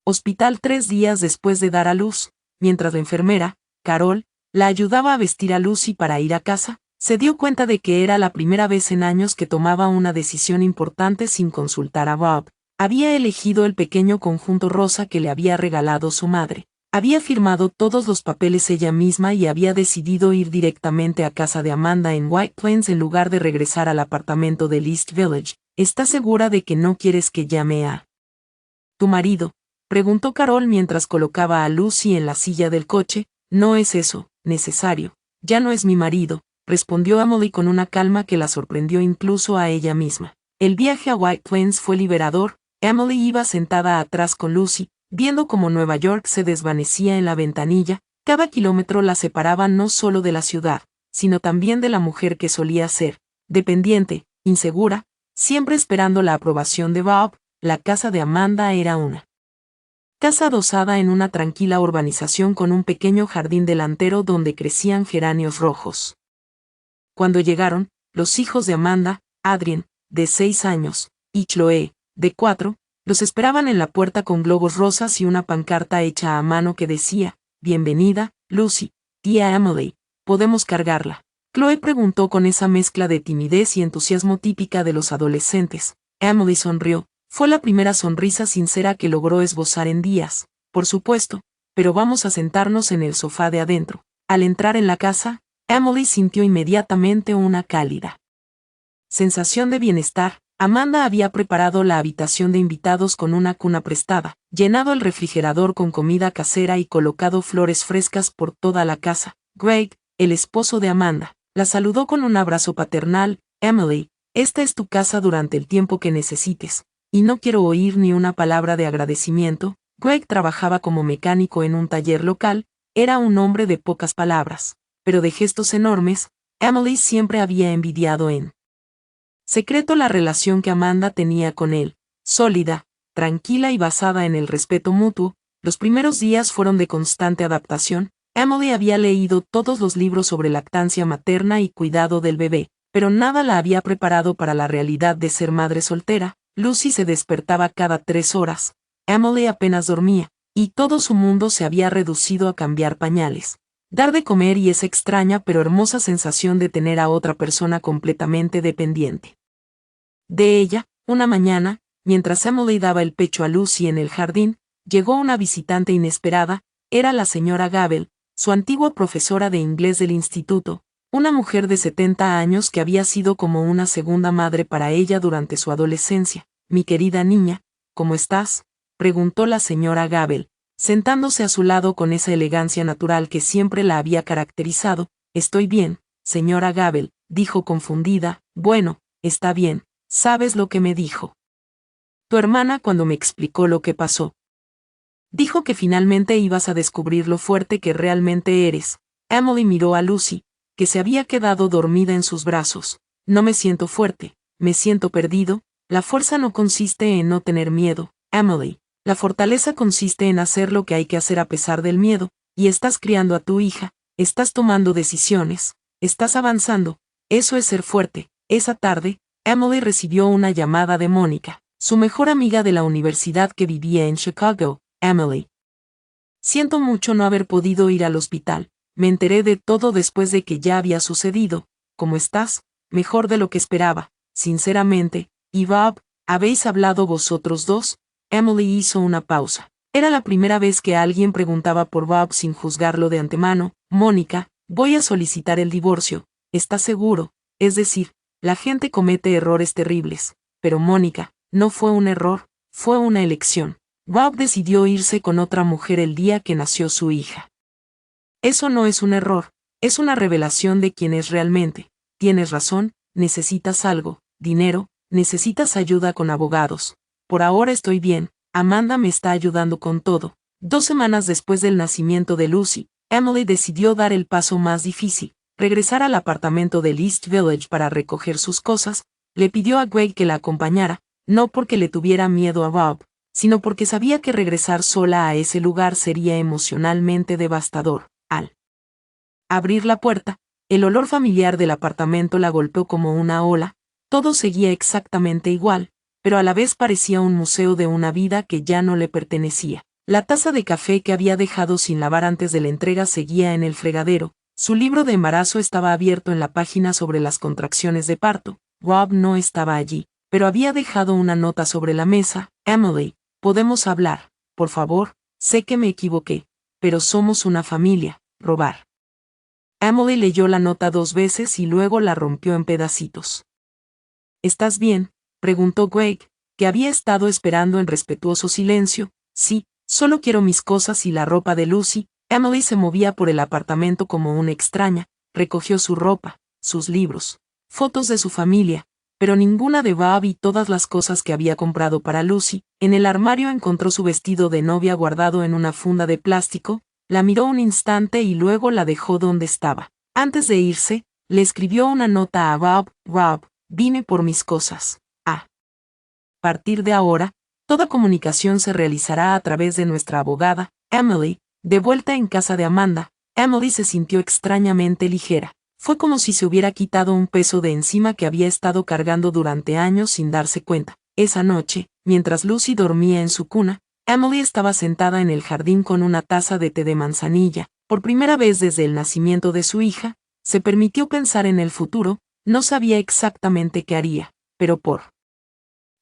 hospital 3 días después de dar a luz, mientras la enfermera, Carol, la ayudaba a vestir a Lucy para ir a casa. Se dio cuenta de que era la primera vez en años que tomaba una decisión importante sin consultar a Rob. Había elegido el pequeño conjunto rosa que le había regalado su madre. Había firmado todos los papeles ella misma y había decidido ir directamente a casa de Amanda en White Plains en lugar de regresar al apartamento del East Village. ¿Estás segura de que no quieres que llame a tu marido?, preguntó Carol mientras colocaba a Lucy en la silla del coche. No es eso necesario. Ya no es mi marido, respondió Emily con una calma que la sorprendió incluso a ella misma. El viaje a White Plains fue liberador. Emily iba sentada atrás con Lucy, viendo cómo Nueva York se desvanecía en la ventanilla. Cada kilómetro la separaba no solo de la ciudad, sino también de la mujer que solía ser, dependiente, insegura, siempre esperando la aprobación de Bob. La casa de Amanda era una casa adosada en una tranquila urbanización con un pequeño jardín delantero donde crecían geranios rojos. Cuando llegaron, los hijos de Amanda, Adrien, de 6 años, y Chloe, de 4, los esperaban en la puerta con globos rosas y una pancarta hecha a mano que decía: «Bienvenida, Lucy, tía Emily, ¿podemos cargarla?». Chloe preguntó con esa mezcla de timidez y entusiasmo típica de los adolescentes. Emily sonrió. Fue la primera sonrisa sincera que logró esbozar en días. «Por supuesto, pero vamos a sentarnos en el sofá de adentro». Al entrar en la casa, Emily sintió inmediatamente una cálida sensación de bienestar. Amanda había preparado la habitación de invitados con una cuna prestada, llenado el refrigerador con comida casera y colocado flores frescas por toda la casa. Greg, el esposo de Amanda, la saludó con un abrazo paternal. «Emily, esta es tu casa durante el tiempo que necesites. Y no quiero oír ni una palabra de agradecimiento». Greg trabajaba como mecánico en un taller local, era un hombre de pocas palabras, pero de gestos enormes. Emily siempre había envidiado en secreto la relación que Amanda tenía con él, sólida, tranquila y basada en el respeto mutuo. Los primeros días fueron de constante adaptación. Emily había leído todos los libros sobre lactancia materna y cuidado del bebé, pero nada la había preparado para la realidad de ser madre soltera. Lucy se despertaba cada 3 horas. Emily apenas dormía, y todo su mundo se había reducido a cambiar pañales, dar de comer y esa extraña pero hermosa sensación de tener a otra persona completamente dependiente de ella. Una mañana, mientras Emily daba el pecho a Lucy en el jardín, llegó una visitante inesperada. Era la señora Gabel, su antigua profesora de inglés del instituto, una mujer de 70 años que había sido como una segunda madre para ella durante su adolescencia. «Mi querida niña, ¿cómo estás?», preguntó la señora Gabel, sentándose a su lado con esa elegancia natural que siempre la había caracterizado. «Estoy bien, señora Gabel», dijo confundida. «Bueno, está bien. ¿Sabes lo que me dijo tu hermana cuando me explicó lo que pasó? Dijo que finalmente ibas a descubrir lo fuerte que realmente eres». Emily miró a Lucy, que se había quedado dormida en sus brazos. «No me siento fuerte, me siento perdido». La fuerza no consiste en no tener miedo, Emily. La fortaleza consiste en hacer lo que hay que hacer a pesar del miedo, y estás criando a tu hija, estás tomando decisiones, estás avanzando. Eso es ser fuerte. Esa tarde, Emily recibió una llamada de Mónica, su mejor amiga de la universidad que vivía en Chicago. «Emily, siento mucho no haber podido ir al hospital. Me enteré de todo después de que ya había sucedido. ¿Cómo estás?». «Mejor de lo que esperaba, sinceramente». «¿Y Bob? ¿Habéis hablado vosotros dos?». Emily hizo una pausa. Era la primera vez que alguien preguntaba por Bob sin juzgarlo de antemano. «Mónica, voy a solicitar el divorcio. ¿Estás seguro? Es decir, la gente comete errores terribles. Pero Mónica, no fue un error, fue una elección. Bob decidió irse con otra mujer el día que nació su hija. Eso no es un error, es una revelación de quién es realmente. Tienes razón, necesitas algo, dinero, necesitas ayuda con abogados. Por ahora estoy bien, Amanda me está ayudando con todo. 2 semanas después del nacimiento de Lucy, Emily decidió dar el paso más difícil, regresar al apartamento del East Village para recoger sus cosas. Le pidió a Greg que la acompañara, no porque le tuviera miedo a Rob, sino porque sabía que regresar sola a ese lugar sería emocionalmente devastador. Al abrir la puerta, el olor familiar del apartamento la golpeó como una ola. Todo seguía exactamente igual, pero a la vez parecía un museo de una vida que ya no le pertenecía. La taza de café que había dejado sin lavar antes de la entrega seguía en el fregadero. Su libro de embarazo estaba abierto en la página sobre las contracciones de parto. Rob no estaba allí, pero había dejado una nota sobre la mesa. Emily, ¿podemos hablar, por favor? Sé que me equivoqué, pero somos una familia. Robar. Emily leyó la nota 2 veces y luego la rompió en pedacitos. ¿Estás bien?, preguntó Greg, que había estado esperando en respetuoso silencio. Sí, solo quiero mis cosas y la ropa de Lucy. Emily se movía por el apartamento como una extraña, recogió su ropa, sus libros, fotos de su familia, pero ninguna de Rob y todas las cosas que había comprado para Lucy. En el armario encontró su vestido de novia guardado en una funda de plástico, la miró un instante y luego la dejó donde estaba. Antes de irse, le escribió una nota a Rob. Rob, vine por mis cosas. A partir de ahora, toda comunicación se realizará a través de nuestra abogada, Emily. De vuelta en casa de Amanda, Emily se sintió extrañamente ligera. Fue como si se hubiera quitado un peso de encima que había estado cargando durante años sin darse cuenta. Esa noche, mientras Lucy dormía en su cuna, Emily estaba sentada en el jardín con una taza de té de manzanilla. Por primera vez desde el nacimiento de su hija, se permitió pensar en el futuro. No sabía exactamente qué haría, pero por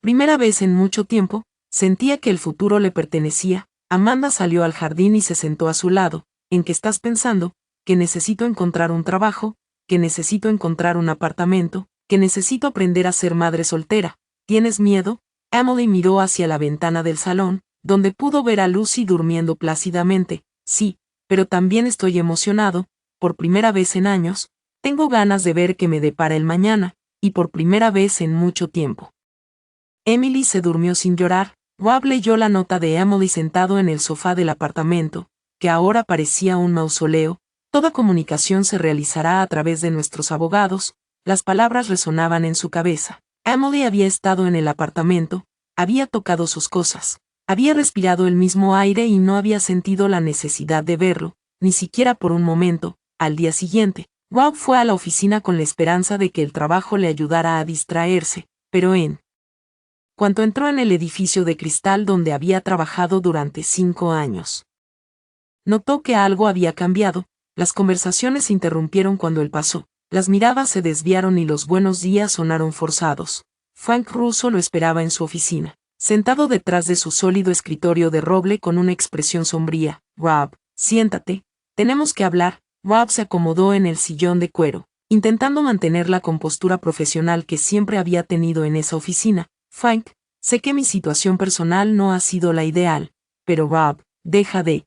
primera vez en mucho tiempo, sentía que el futuro le pertenecía. Amanda salió al jardín y se sentó a su lado. ¿En qué estás pensando? Que necesito encontrar un trabajo, que necesito encontrar un apartamento, que necesito aprender a ser madre soltera. ¿Tienes miedo? Emily miró hacia la ventana del salón, donde pudo ver a Lucy durmiendo plácidamente. Sí, pero también estoy emocionado. Por primera vez en años, tengo ganas de ver qué me depara el mañana, y por primera vez en mucho tiempo. Emily se durmió sin llorar. Rob leyó la nota de Emily sentado en el sofá del apartamento, que ahora parecía un mausoleo. Toda comunicación se realizará a través de nuestros abogados. Las palabras resonaban en su cabeza. Emily había estado en el apartamento, había tocado sus cosas, había respirado el mismo aire y no había sentido la necesidad de verlo, ni siquiera por un momento. Al día siguiente, Rob fue a la oficina con la esperanza de que el trabajo le ayudara a distraerse, pero cuando entró en el edificio de cristal donde había trabajado durante 5 años, notó que algo había cambiado. Las conversaciones se interrumpieron cuando él pasó, las miradas se desviaron y los buenos días sonaron forzados. Frank Russo lo esperaba en su oficina, sentado detrás de su sólido escritorio de roble con una expresión sombría. Rob, siéntate, tenemos que hablar. Rob se acomodó en el sillón de cuero, intentando mantener la compostura profesional que siempre había tenido en esa oficina. Frank, sé que mi situación personal no ha sido la ideal, pero Rob, deja de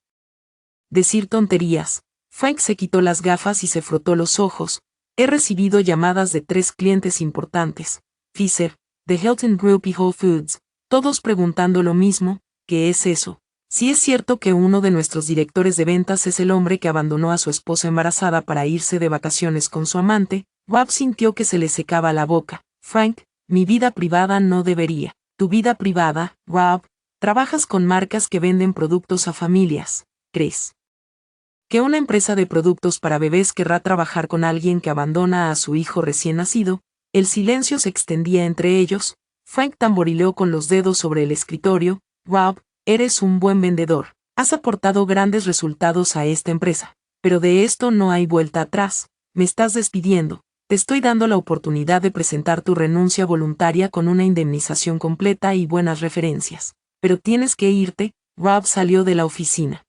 decir tonterías. Frank se quitó las gafas y se frotó los ojos. He recibido llamadas de 3 clientes importantes, Pfizer, The Hilton Group y Whole Foods, todos preguntando lo mismo. ¿Qué es eso? Si es cierto que uno de nuestros directores de ventas es el hombre que abandonó a su esposa embarazada para irse de vacaciones con su amante, Rob sintió que se le secaba la boca. Frank, mi vida privada no debería. Tu vida privada, Rob, trabajas con marcas que venden productos a familias. ¿Crees que una empresa de productos para bebés querrá trabajar con alguien que abandona a su hijo recién nacido? El silencio se extendía entre ellos. Frank tamborileó con los dedos sobre el escritorio. Rob, eres un buen vendedor. Has aportado grandes resultados a esta empresa. Pero de esto no hay vuelta atrás. Me estás despidiendo. Te estoy dando la oportunidad de presentar tu renuncia voluntaria con una indemnización completa y buenas referencias. Pero tienes que irte. Rob salió de la oficina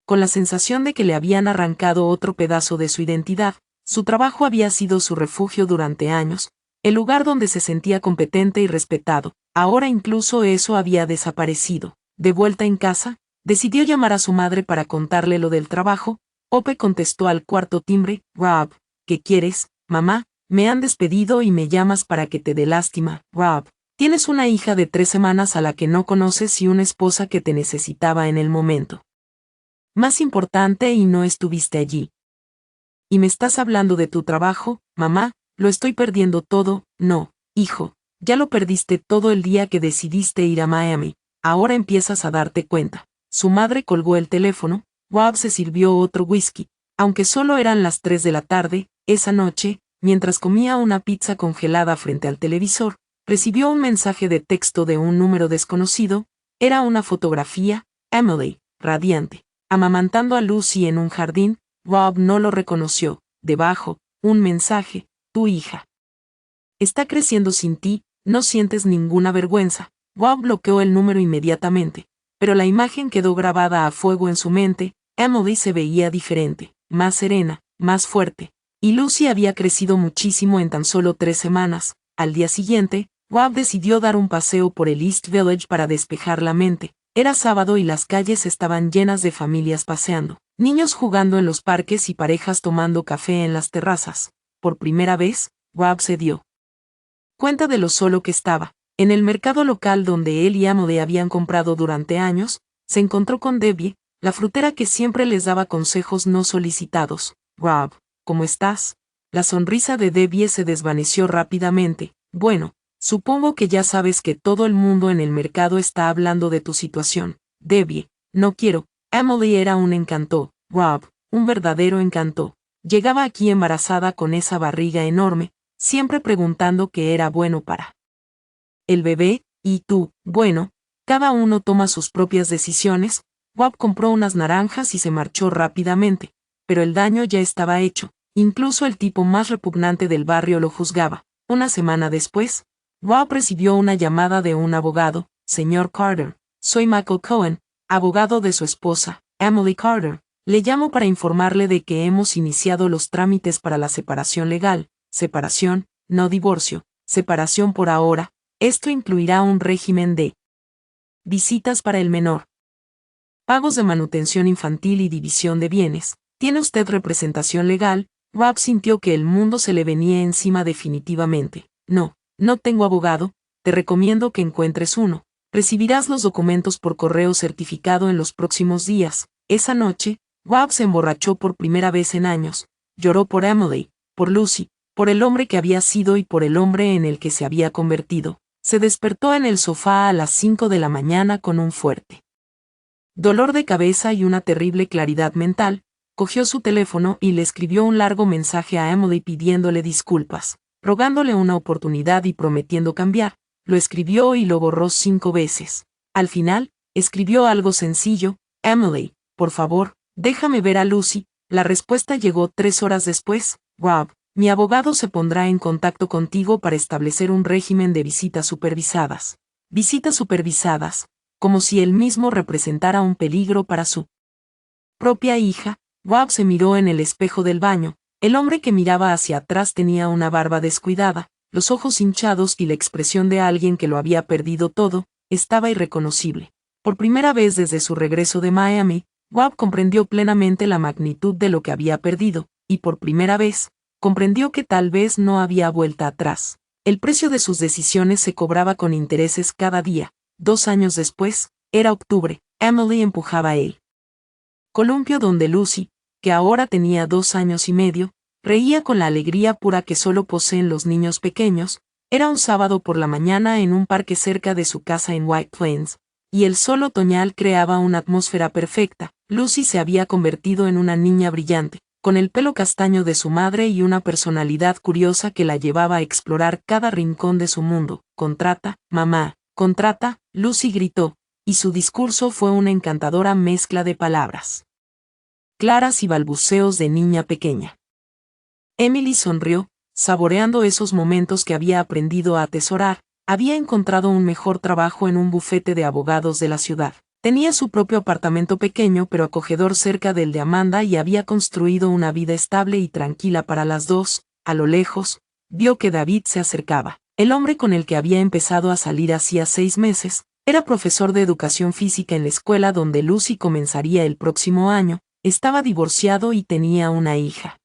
con la sensación de que le habían arrancado otro pedazo de su identidad. Su trabajo había sido su refugio durante años, el lugar donde se sentía competente y respetado. Ahora incluso eso había desaparecido. De vuelta en casa, decidió llamar a su madre para contarle lo del trabajo. Ope contestó al cuarto timbre. Rob, ¿qué quieres, mamá? Me han despedido y me llamas para que te dé lástima. Rob, Tienes una hija de 3 semanas a la que no conoces y una esposa que te necesitaba en el momento más importante y no estuviste allí. Y me estás hablando de tu trabajo, mamá, lo estoy perdiendo todo. No, hijo, ya lo perdiste todo el día que decidiste ir a Miami, ahora empiezas a darte cuenta. Su madre colgó el teléfono. Rob se sirvió otro whisky, aunque solo eran las 3 de la tarde, esa noche, mientras comía una pizza congelada frente al televisor, recibió un mensaje de texto de un número desconocido. Era una fotografía, Emily, radiante, amamantando a Lucy en un jardín. Rob no lo reconoció. Debajo, un mensaje: tu hija está creciendo sin ti, no sientes ninguna vergüenza. Rob bloqueó el número inmediatamente, pero la imagen quedó grabada a fuego en su mente. Emily se veía diferente, más serena, más fuerte, y Lucy había crecido muchísimo en tan solo 3 semanas. Al día siguiente, Rob decidió dar un paseo por el East Village para despejar la mente. Era sábado y las calles estaban llenas de familias paseando, niños jugando en los parques y parejas tomando café en las terrazas. Por primera vez, Rob se dio cuenta de lo solo que estaba. En el mercado local donde él y Emily habían comprado durante años, se encontró con Debbie, la frutera que siempre les daba consejos no solicitados. Rob, ¿cómo estás? La sonrisa de Debbie se desvaneció rápidamente. Bueno, supongo que ya sabes que todo el mundo en el mercado está hablando de tu situación. Debbie, no quiero. Emily era un encanto. Rob, un verdadero encanto. Llegaba aquí embarazada con esa barriga enorme, siempre preguntando qué era bueno para el bebé, y tú, bueno, cada uno toma sus propias decisiones. Rob compró unas naranjas y se marchó rápidamente, pero el daño ya estaba hecho. Incluso el tipo más repugnante del barrio lo juzgaba. Una semana después, Rob recibió una llamada de un abogado. Señor Carter, soy Michael Cohen, abogado de su esposa, Emily Carter. Le llamo para informarle de que hemos iniciado los trámites para la separación legal. Separación, no divorcio, separación por ahora. Esto incluirá un régimen de visitas para el menor, pagos de manutención infantil y división de bienes. ¿Tiene usted representación legal? Rob sintió que el mundo se le venía encima definitivamente. No, no tengo abogado, te recomiendo que encuentres uno. Recibirás los documentos por correo certificado en los próximos días. Esa noche, Rob se emborrachó por primera vez en años. Lloró por Emily, por Lucy, por el hombre que había sido y por el hombre en el que se había convertido. Se despertó en el sofá a las 5 de la mañana con un fuerte dolor de cabeza y una terrible claridad mental. Cogió su teléfono y le escribió un largo mensaje a Emily pidiéndole disculpas, rogándole una oportunidad y prometiendo cambiar. Lo escribió y lo borró 5 veces. Al final, escribió algo sencillo: Emily, por favor, déjame ver a Lucy. La respuesta llegó 3 horas después. Rob, mi abogado se pondrá en contacto contigo para establecer un régimen de visitas supervisadas. Visitas supervisadas, como si él mismo representara un peligro para su propia hija. Rob se miró en el espejo del baño. El hombre que miraba hacia atrás tenía una barba descuidada, los ojos hinchados y la expresión de alguien que lo había perdido todo. Estaba irreconocible. Por primera vez desde su regreso de Miami, Rob comprendió plenamente la magnitud de lo que había perdido, y por primera vez, comprendió que tal vez no había vuelta atrás. El precio de sus decisiones se cobraba con intereses cada día. 2 años después, era octubre. Emily empujaba el columpio donde Lucy, que ahora tenía 2 años y medio, reía con la alegría pura que solo poseen los niños pequeños. Era un sábado por la mañana en un parque cerca de su casa en White Plains, y el sol otoñal creaba una atmósfera perfecta. Lucy se había convertido en una niña brillante, con el pelo castaño de su madre y una personalidad curiosa que la llevaba a explorar cada rincón de su mundo. Contrata, mamá, contrata, Lucy gritó, y su discurso fue una encantadora mezcla de palabras claras y balbuceos de niña pequeña. Emily sonrió, saboreando esos momentos que había aprendido a atesorar. Había encontrado un mejor trabajo en un bufete de abogados de la ciudad. Tenía su propio apartamento pequeño pero acogedor cerca del de Amanda y había construido una vida estable y tranquila para las dos. A lo lejos, vio que David se acercaba. El hombre con el que había empezado a salir hacía 6 meses, era profesor de educación física en la escuela donde Lucy comenzaría el próximo año. Estaba divorciado y tenía una hija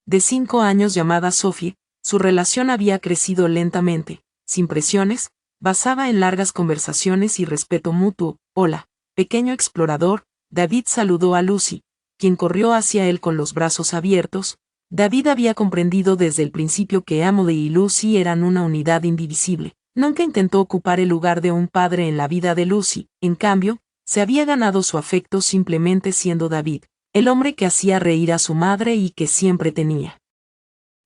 de 5 años llamada Sophie. Su relación había crecido lentamente, sin presiones, basada en largas conversaciones y respeto mutuo. Hola, pequeño explorador, David saludó a Lucy, quien corrió hacia él con los brazos abiertos. David había comprendido desde el principio que Emily y Lucy eran una unidad indivisible. Nunca intentó ocupar el lugar de un padre en la vida de Lucy, en cambio, se había ganado su afecto simplemente siendo David, el hombre que hacía reír a su madre y que siempre tenía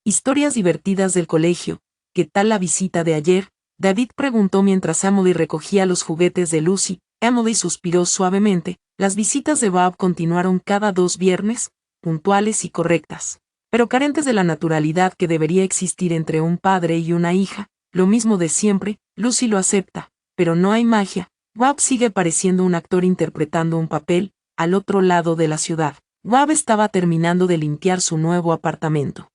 historias divertidas del colegio. ¿Qué tal la visita de ayer?, David preguntó mientras Emily recogía los juguetes de Lucy. Emily suspiró suavemente. Las visitas de Bob continuaron cada 2 viernes, puntuales y correctas, pero carentes de la naturalidad que debería existir entre un padre y una hija. Lo mismo de siempre, Lucy lo acepta, pero no hay magia. Bob sigue pareciendo un actor interpretando un papel, al otro lado de la ciudad. Bob estaba terminando de limpiar su nuevo apartamento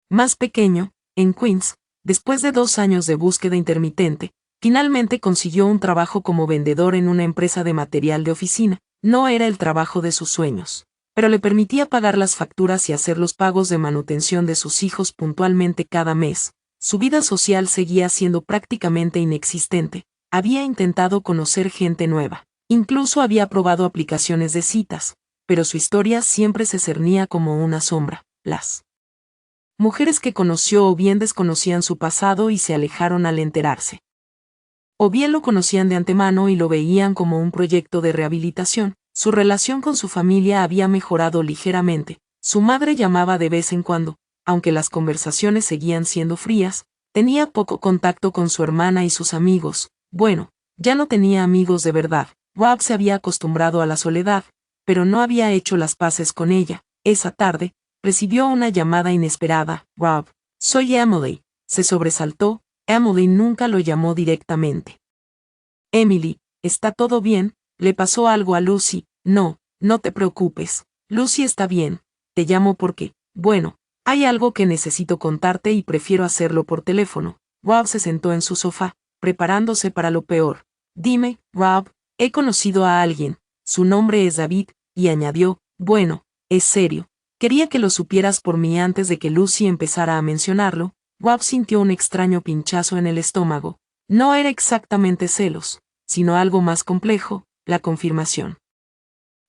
más pequeño, en Queens. Después de 2 años de búsqueda intermitente, finalmente consiguió un trabajo como vendedor en una empresa de material de oficina. No era el trabajo de sus sueños, pero le permitía pagar las facturas y hacer los pagos de manutención de sus hijos puntualmente cada mes. Su vida social seguía siendo prácticamente inexistente. Había intentado conocer gente nueva, incluso había probado aplicaciones de citas, pero su historia siempre se cernía como una sombra. Las mujeres que conoció o bien desconocían su pasado y se alejaron al enterarse, o bien lo conocían de antemano y lo veían como un proyecto de rehabilitación. Su relación con su familia había mejorado ligeramente. Su madre llamaba de vez en cuando, aunque las conversaciones seguían siendo frías. Tenía poco contacto con su hermana y sus amigos. Bueno, ya no tenía amigos de verdad. Bob se había acostumbrado a la soledad, pero no había hecho las paces con ella. Esa tarde, recibió una llamada inesperada. Bob, soy Emily. Se sobresaltó. Emily nunca lo llamó directamente. Emily, ¿está todo bien? ¿Le pasó algo a Lucy? No, no te preocupes. Lucy está bien. Te llamo porque, bueno, hay algo que necesito contarte y prefiero hacerlo por teléfono. Bob se sentó en su sofá, preparándose para lo peor. Dime, Bob, he conocido a alguien. Su nombre es David, y añadió, bueno, es serio. Quería que lo supieras por mí antes de que Lucy empezara a mencionarlo. Bob sintió un extraño pinchazo en el estómago. No era exactamente celos, sino algo más complejo, la confirmación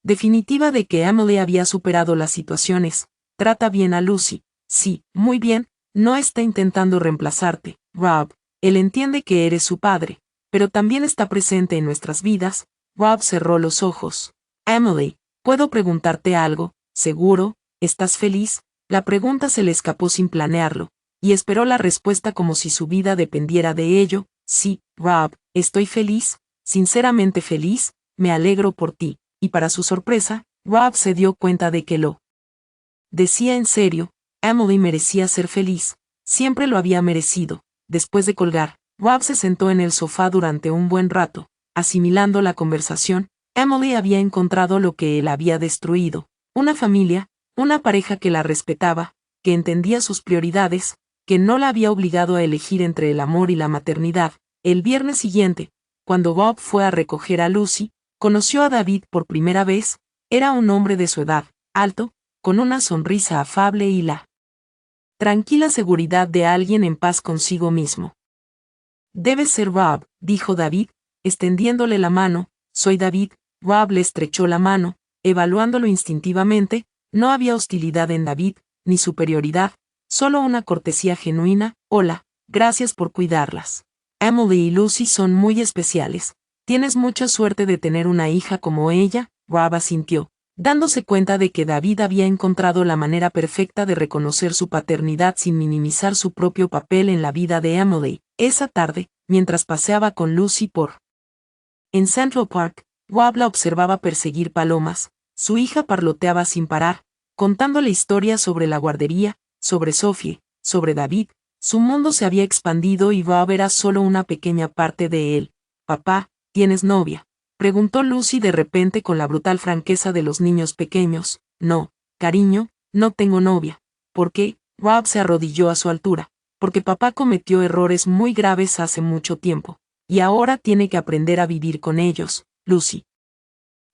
definitiva de que Emily había superado las situaciones. Trata bien a Lucy. Sí, muy bien, no está intentando reemplazarte, Bob. Él entiende que eres su padre, pero también está presente en nuestras vidas. Bob cerró los ojos. Emily, ¿puedo preguntarte algo? ¿Seguro? ¿Estás feliz? La pregunta se le escapó sin planearlo, y esperó la respuesta como si su vida dependiera de ello. Sí, Bob, estoy feliz, sinceramente feliz, me alegro por ti. Y para su sorpresa, Bob se dio cuenta de que lo decía en serio. Emily merecía ser feliz, siempre lo había merecido. Después de colgar, Bob se sentó en el sofá durante un buen rato, asimilando la conversación. Emily había encontrado lo que él había destruido, una familia, una pareja que la respetaba, que entendía sus prioridades, que no la había obligado a elegir entre el amor y la maternidad. El viernes siguiente, cuando Bob fue a recoger a Lucy, conoció a David por primera vez. Era un hombre de su edad, alto, con una sonrisa afable y la tranquila seguridad de alguien en paz consigo mismo. Debe ser Bob, dijo David, extendiéndole la mano. Soy David. Bob le estrechó la mano, evaluándolo instintivamente. No había hostilidad en David, ni superioridad, solo una cortesía genuina. Hola, gracias por cuidarlas. Emily y Lucy son muy especiales. Tienes mucha suerte de tener una hija como ella. Bob asintió, dándose cuenta de que David había encontrado la manera perfecta de reconocer su paternidad sin minimizar su propio papel en la vida de Emily. Esa tarde, mientras paseaba con Lucy en Central Park, Bob la observaba perseguir palomas. Su hija parloteaba sin parar, contándole historias sobre la guardería, sobre Sophie, sobre David. Su mundo se había expandido y Bob era solo una pequeña parte de él. Papá, ¿tienes novia?, preguntó Lucy de repente con la brutal franqueza de los niños pequeños. No, cariño, no tengo novia. ¿Por qué? Bob se arrodilló a su altura. Porque papá cometió errores muy graves hace mucho tiempo, y ahora tiene que aprender a vivir con ellos. Lucy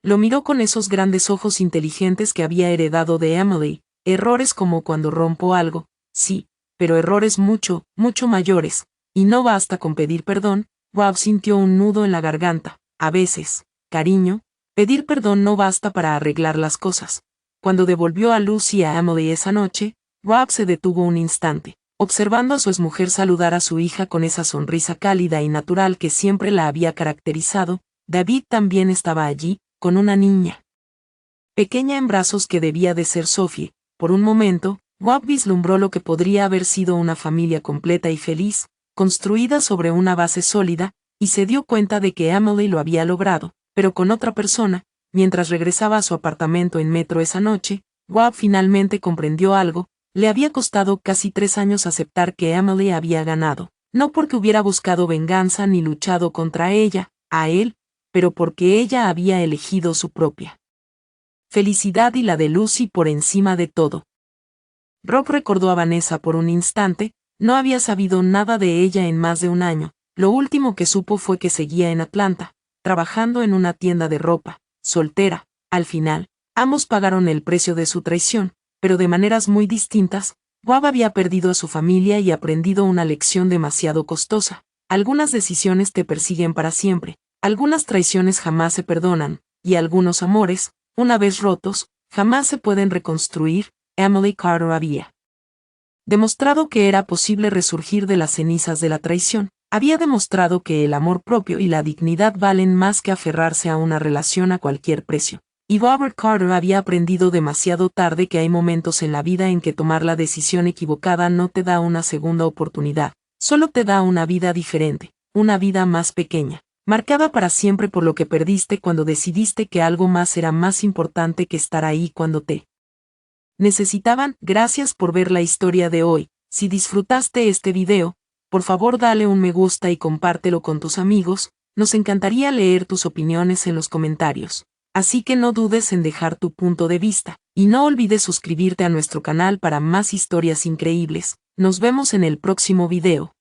lo miró con esos grandes ojos inteligentes que había heredado de Emily. Errores como cuando rompo algo, sí, pero errores mucho, mucho mayores, y no basta con pedir perdón. Rob sintió un nudo en la garganta. A veces, cariño, pedir perdón no basta para arreglar las cosas. Cuando devolvió a Lucy y a Emily esa noche, Rob se detuvo un instante, observando a su exmujer saludar a su hija con esa sonrisa cálida y natural que siempre la había caracterizado. David también estaba allí, con una niña pequeña en brazos que debía de ser Sophie. Por un momento, Rob vislumbró lo que podría haber sido una familia completa y feliz, construida sobre una base sólida, y se dio cuenta de que Emily lo había logrado, pero con otra persona. Mientras regresaba a su apartamento en metro esa noche, Rob finalmente comprendió algo. Le había costado casi 3 años aceptar que Emily había ganado, no porque hubiera buscado venganza ni luchado contra ella, a él, pero porque ella había elegido su propia felicidad y la de Lucy por encima de todo. Rob recordó a Vanessa por un instante. No había sabido nada de ella en más de un año. Lo último que supo fue que seguía en Atlanta, trabajando en una tienda de ropa, soltera. Al final, ambos pagaron el precio de su traición, pero de maneras muy distintas. Rob había perdido a su familia y aprendido una lección demasiado costosa. Algunas decisiones te persiguen para siempre, algunas traiciones jamás se perdonan, y algunos amores, una vez rotos, jamás se pueden reconstruir. Emily Carter había demostrado que era posible resurgir de las cenizas de la traición. Había demostrado que el amor propio y la dignidad valen más que aferrarse a una relación a cualquier precio. Y Robert Carter había aprendido demasiado tarde que hay momentos en la vida en que tomar la decisión equivocada no te da una segunda oportunidad, solo te da una vida diferente, una vida más pequeña, marcada para siempre por lo que perdiste cuando decidiste que algo más era más importante que estar ahí cuando te necesitaban. Gracias por ver la historia de hoy. Si disfrutaste este video, por favor dale un me gusta y compártelo con tus amigos. Nos encantaría leer tus opiniones en los comentarios. Así que no dudes en dejar tu punto de vista, y no olvides suscribirte a nuestro canal para más historias increíbles. Nos vemos en el próximo video.